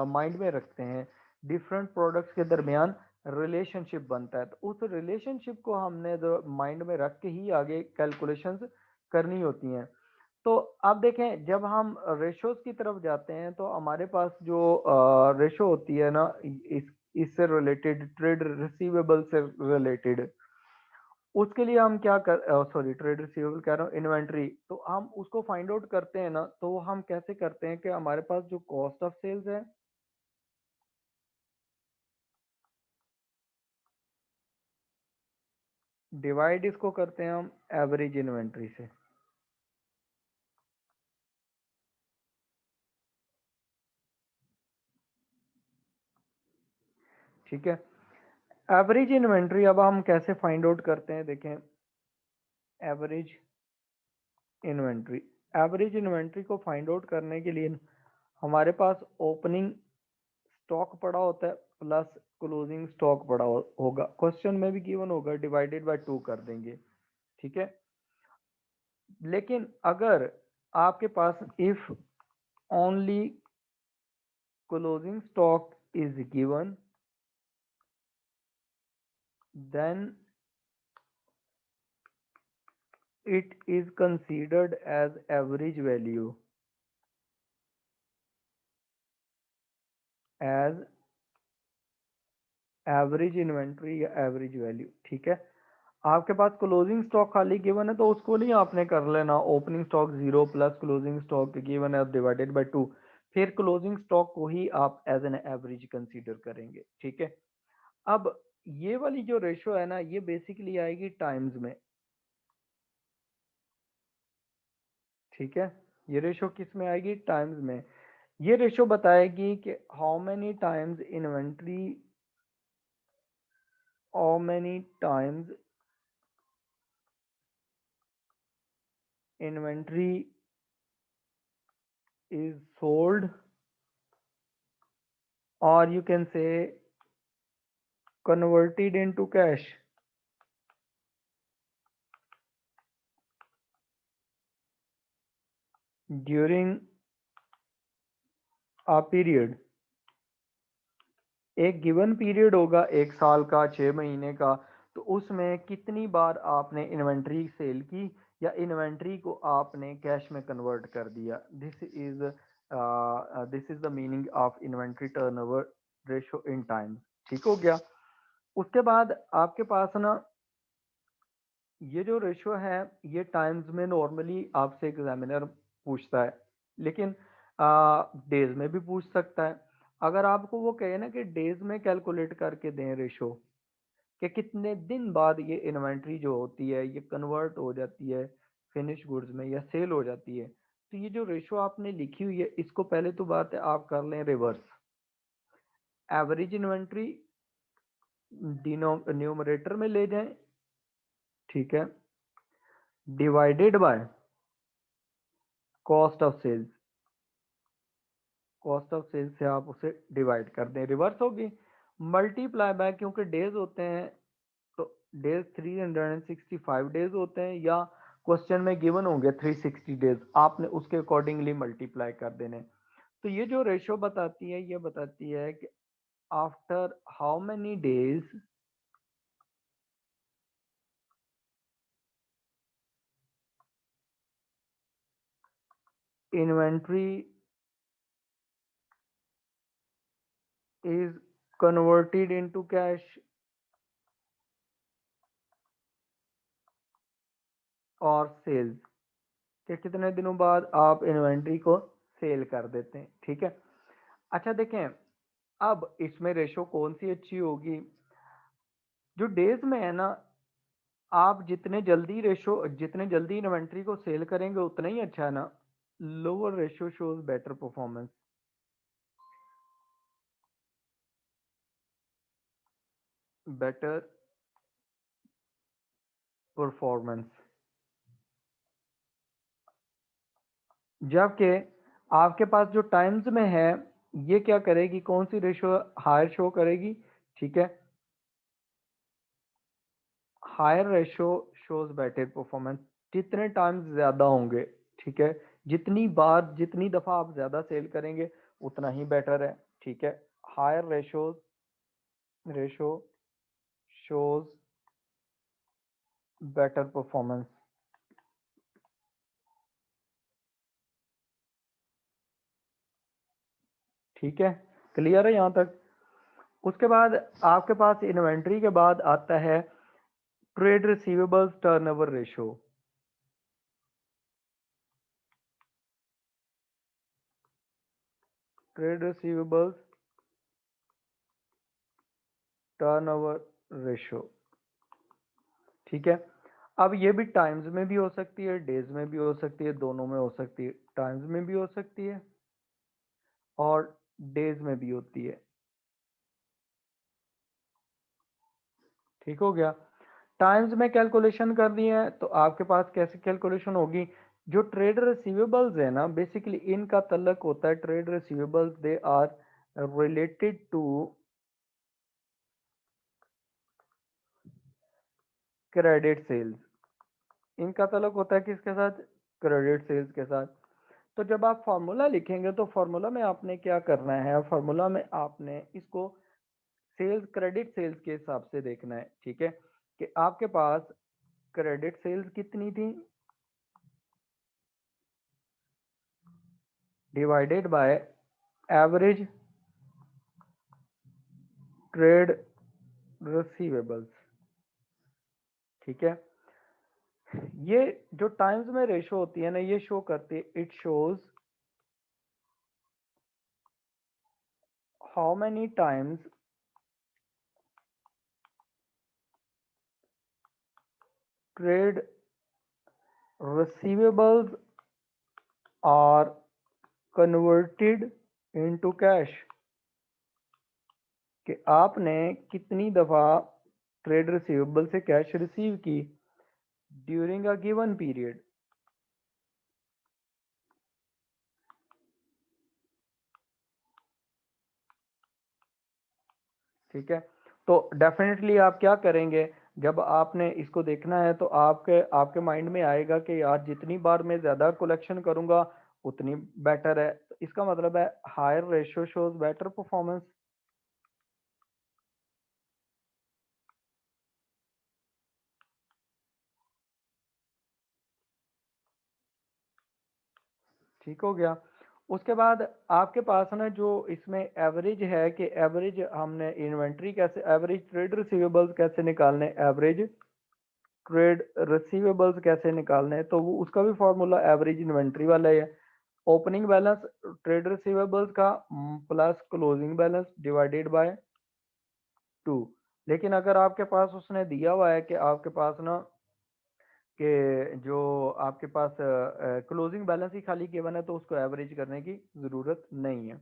माइंड में रखते हैं, डिफरेंट प्रोडक्ट्स के दरमियान रिलेशनशिप बनता है, तो उस रिलेशनशिप को हमने माइंड में रख के ही आगे कैलकुलेशंस करनी होती हैं। तो आप देखें जब हम रेशोज की तरफ जाते हैं तो हमारे पास जो रेशो होती है ना इससे रिलेटेड, ट्रेड रिसीवेबल से रिलेटेड, उसके लिए हम क्या कर, सॉरी ट्रेड रिसीवेबल कह रहा हूँ, इन्वेंट्री, तो हम उसको फाइंड आउट करते हैं ना, तो हम कैसे करते हैं कि हमारे पास जो कॉस्ट ऑफ सेल्स है डिवाइड इसको करते हैं हम एवरेज इन्वेंट्री से। ठीक है, एवरेज इन्वेंट्री अब हम कैसे फाइंड आउट करते हैं, देखें एवरेज इन्वेंट्री, एवरेज इन्वेंट्री को फाइंड आउट करने के लिए हमारे पास ओपनिंग स्टॉक पड़ा होता है प्लस क्लोजिंग स्टॉक पड़ा होगा, क्वेश्चन में भी गिवन होगा, डिवाइडेड बाय 2 कर देंगे। ठीक है, लेकिन अगर आपके पास if only closing stock is given then it is considered as average value, as average inventory या एवरेज वैल्यू। ठीक है, आपके पास क्लोजिंग स्टॉक खाली गिवन है तो उसको नहीं आपने कर लेना opening stock 0 plus closing stock given है डिवाइडेड बाय 2, फिर क्लोजिंग स्टॉक को ही आप एज एन एवरेज कंसीडर करेंगे। ठीक है, अब ये वाली जो रेशो है ना ये बेसिकली आएगी टाइम्स में। ठीक है, ये रेशो किस में आएगी? टाइम्स में। ये रेशो बताएगी कि how many times inventory, how many times inventory is sold, or you can say converted into cash during a period। एक गिवन पीरियड होगा, एक साल का, 6 महीने का, तो उसमें कितनी बार आपने इन्वेंट्री सेल की या इन्वेंट्री को आपने कैश में कन्वर्ट कर दिया। This is the meaning of inventory turnover ratio in time. ठीक हो गया। उसके बाद आपके पास ना ये जो रेशियो है ये टाइम्स में नॉर्मली आपसे एग्जामिनर पूछता है, लेकिन डेज में भी पूछ सकता है। अगर आपको वो कहे ना कि डेज में कैलकुलेट करके दें रेशियो कि कितने दिन बाद ये इन्वेंट्री जो होती है ये कन्वर्ट हो जाती है फिनिश गुड्स में या सेल हो जाती है। तो ये जो रेशो आपने लिखी हुई है इसको पहले तो बात है आप कर लें रिवर्स। एवरेज इन्वेंट्री न्यूमरेटर में ले जाएं, ठीक है, divided by cost of sales. Cost of sales से आप उसे डिवाइड कर दें, रिवर्स होगी। मल्टीप्लाई बाय, क्योंकि डेज होते हैं तो डेज 365 डेज होते हैं या क्वेश्चन में गिवन होंगे 360 डेज, आपने उसके अकॉर्डिंगली मल्टीप्लाई कर देने। तो ये जो रेशो बताती है ये बताती है कि after how many days inventory is converted into cash और सेल्स, कि कितने दिनों बाद आप इन्वेंट्री को सेल कर देते हैं, ठीक है। अच्छा देखें, अब इसमें रेशो कौन सी अच्छी होगी, जो डेज में है ना, आप जितने जल्दी इन्वेंट्री को सेल करेंगे उतना ही अच्छा है ना। Lower ratio shows better performance, better performance, जबकि आपके पास जो टाइम्स में है ये क्या करेगी, कौन सी रेशो हायर शो करेगी, ठीक है, higher ratio shows better performance. जितने टाइम्स ज्यादा होंगे, ठीक है, जितनी बार जितनी दफा आप ज्यादा सेल करेंगे उतना ही बेटर है, ठीक है। Higher ratio shows better performance, ठीक है, क्लियर है यहाँ तक। उसके बाद आपके पास इन्वेंट्री के बाद आता है trade receivables turnover ratio. Trade receivables turnover ratio, ठीक है। अब ये भी टाइम्स में भी हो सकती है, डेज में भी हो सकती है, दोनों में हो सकती है। टाइम्स में भी हो सकती है और डेज में भी होती है, ठीक हो गया। टाइम्स में कैलकुलेशन कर दी है तो आपके पास कैसे कैलकुलेशन होगी, जो ट्रेड रिसीवेबल्स है ना, बेसिकली इनका तल्लक होता है, trade receivables they are related to credit sales. इनका तल्लक होता है किसके साथ, क्रेडिट सेल्स के साथ। तो जब आप फॉर्मूला लिखेंगे तो फॉर्मूला में आपने क्या करना है, फॉर्मूला में आपने इसको सेल्स क्रेडिट सेल्स के हिसाब से देखना है, ठीक है, कि आपके पास क्रेडिट सेल्स कितनी थी divided by average trade receivables, ठीक है। ये जो टाइम्स में रेशो होती है ना, ये शो करती है, it shows how many times trade receivables are converted into cash, कि आपने कितनी दफा ट्रेड रिसीवेबल से कैश रिसीव की ड्यूरिंग अ गिवन पीरियड, ठीक है। तो डेफिनेटली आप क्या करेंगे, जब आपने इसको देखना है तो आपके आपके माइंड में आएगा कि यार जितनी बार मैं ज्यादा कलेक्शन करूंगा उतनी बेटर है। तो इसका मतलब है higher ratio shows better performance, ठीक हो गया। उसके बाद आपके पास ना जो इसमें एवरेज है, कि एवरेज हमने इन्वेंट्री कैसे, एवरेज ट्रेड रिसीवेबल्स कैसे निकालने, एवरेज ट्रेड रिसीवेबल्स कैसे निकालने हैं, तो वो उसका भी फॉर्मूला एवरेज इन्वेंट्री वाला है। ओपनिंग बैलेंस ट्रेड रिसीवेबल्स का plus closing balance divided by 2। लेकिन अगर आपके पास उसने दिया हुआ है कि आपके पास ना कि जो आपके पास क्लोजिंग बैलेंस ही खाली गिवन है तो उसको एवरेज करने की ज़रूरत नहीं है।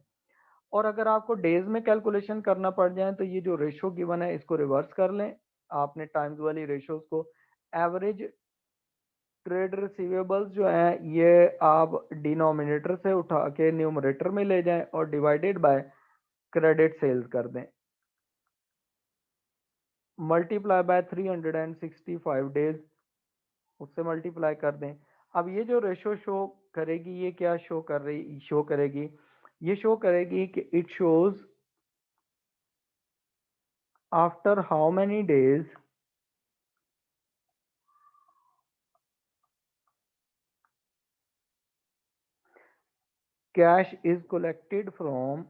और अगर आपको डेज में कैलकुलेशन करना पड़ जाए तो ये जो रेशो गिवन है इसको रिवर्स कर लें। आपने टाइम्स वाली रेशोज को एवरेज ट्रेड रिसीवेबल्स जो है ये आप डिनोमिनेटर से उठा के न्यूमरेटर में ले जाएं और डिवाइडेड बाय क्रेडिट सेल्स कर दें, मल्टीप्लाई बाय 365 डेज, उससे मल्टीप्लाई कर दें। अब ये जो रेशो शो करेगी ये क्या शो करेगी, ये शो करेगी कि it shows after how many days cash is collected from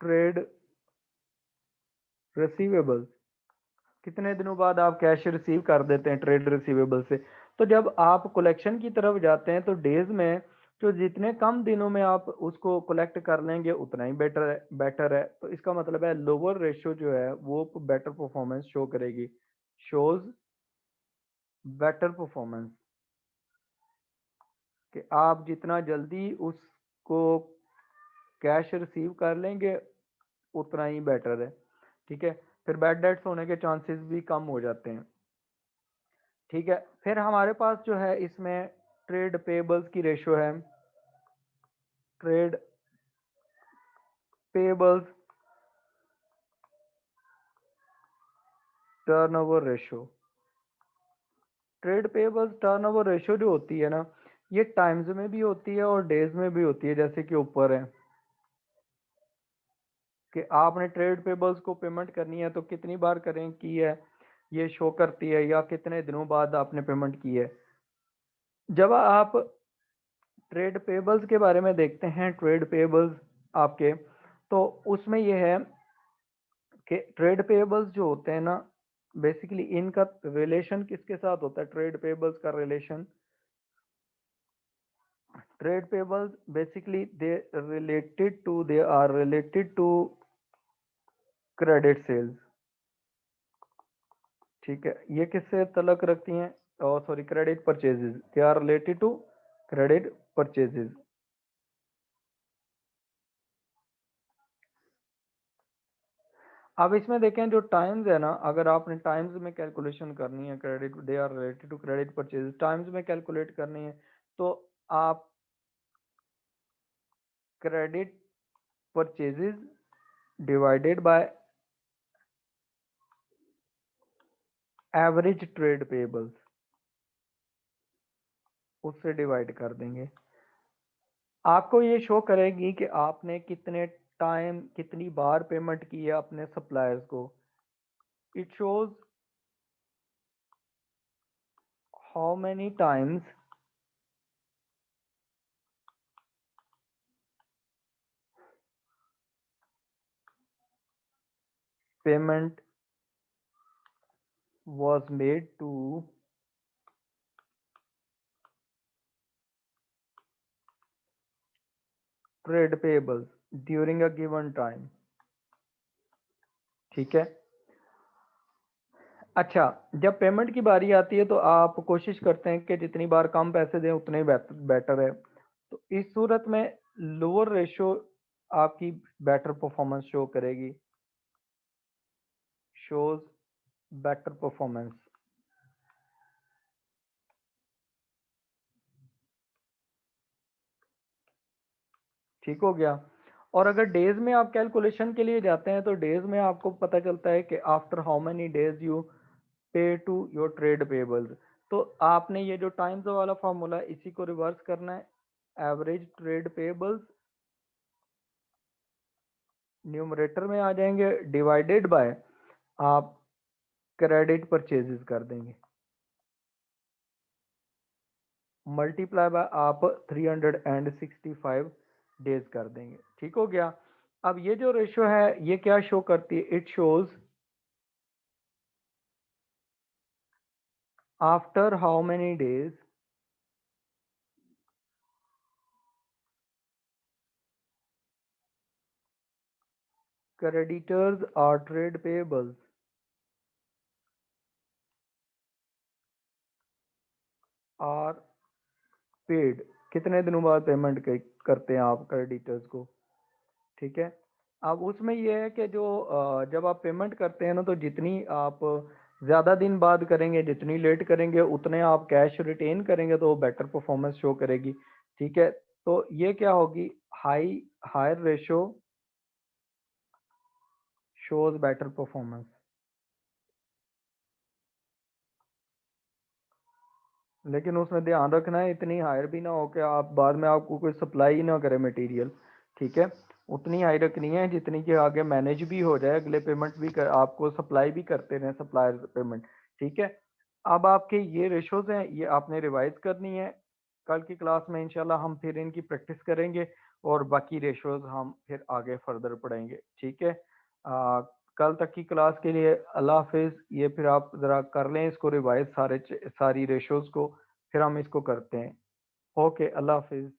trade receivables, कितने दिनों बाद आप कैश रिसीव कर देते हैं ट्रेड रिसीवेबल से। तो जब आप कलेक्शन की तरफ जाते हैं तो डेज में जो जितने कम दिनों में आप उसको कलेक्ट कर लेंगे उतना ही बेटर है। तो इसका मतलब है लोअर रेशियो जो है वो बेटर परफॉर्मेंस शो करेगी, शोज बेटर परफॉर्मेंस, कि आप जितना जल्दी उसको कैश रिसीव कर लेंगे उतना ही बेटर है। ठीक है, फिर बैड डेट्स होने के चांसेस भी कम हो जाते हैं। ठीक है, फिर हमारे पास जो है इसमें ट्रेड पेबल्स की रेशो है, trade pebbles turnover ratio. Trade payables turnover ratio जो होती है ना ये टाइम्स में भी होती है और डेज में भी होती है, जैसे कि ऊपर है कि आपने ट्रेड पेबल्स को पेमेंट करनी है तो कितनी बार करें की है ये शो करती है, या कितने दिनों बाद आपने पेमेंट की है। जब आप ट्रेड पेबल्स के बारे में देखते हैं, ट्रेड पेबल्स आपके, तो उसमें यह है कि ट्रेड पेबल्स जो होते हैं ना बेसिकली इनका रिलेशन किसके साथ होता है, ट्रेड पेबल्स का relation, trade payables basically they are related to credit sales. ठीक है, ये किससे तल्लुक रखती हैं, और sorry credit purchases, they are related to credit purchases. अब इसमें देखें जो टाइम्स है ना, अगर आपने टाइम्स में कैलकुलेशन करनी है credit, they are related to credit purchase, times में कैलकुलेट करनी है तो आप credit purchases divided by average trade payables, उससे डिवाइड कर देंगे। आपको ये शो करेगी कि आपने कितने टाइम कितनी बार पेमेंट की है अपने सप्लायर्स को। It shows how many times payment was made to trade payables during a given time। ठीक है, अच्छा, जब पेमेंट की बारी आती है तो आप कोशिश करते हैं कि जितनी बार कम पैसे दें उतने ही बेटर है। तो इस सूरत में लोअर रेशो आपकी बेटर परफॉर्मेंस शो करेगी, शोज बेटर परफॉर्मेंस। ठीक हो गया। और अगर डेज में आप कैलकुलेशन के लिए जाते हैं तो डेज में आपको पता चलता है कि after how many days you पे टू योर ट्रेड पेबल्स। तो आपने ये जो टाइम्स वाला फॉर्मूला है इसी को रिवर्स करना है, एवरेज ट्रेड पेबल्स न्यूमरेटर में आ जाएंगे, डिवाइडेड बाय आप क्रेडिट परचेजेस कर देंगे, मल्टीप्लाई बाय आप 365 डेज कर देंगे। ठीक हो गया। अब ये जो रेशो है ये क्या शो करती है, it shows after how many days creditors are trade payables are paid, कितने दिनों बाद पेमेंट करते हैं आप क्रेडिटर्स को, ठीक है। अब उसमें ये है कि जो जब आप पेमेंट करते हैं ना, तो जितनी आप ज़्यादा दिन बाद करेंगे, जितनी लेट करेंगे, उतने आप कैश रिटेन करेंगे तो वो बेटर परफॉर्मेंस शो करेगी, ठीक है। तो ये क्या होगी, higher ratio shows better performance. लेकिन उसमें ध्यान रखना है इतनी हायर भी ना हो कि आप बाद में आपको कोई सप्लाई ही ना करे मटेरियल, ठीक है। उतनी हाई रखनी है जितनी कि आगे मैनेज भी हो जाए, अगले पेमेंट भी आपको सप्लाई भी करते रहें सप्लायर पेमेंट, ठीक है। अब आपके ये रेशोज हैं, ये आपने रिवाइज करनी है। कल की क्लास में इंशाल्लाह हम फिर इनकी प्रैक्टिस करेंगे और बाकी रेशोज हम फिर आगे फर्दर पढ़ेंगे, ठीक है। कल तक की क्लास के लिए अल्लाह हाफिज। ये फिर आप ज़रा कर लें इसको रिवाइज, सारी रेशोज को, फिर हम इसको करते हैं। ओके, अल्लाह हाफिज।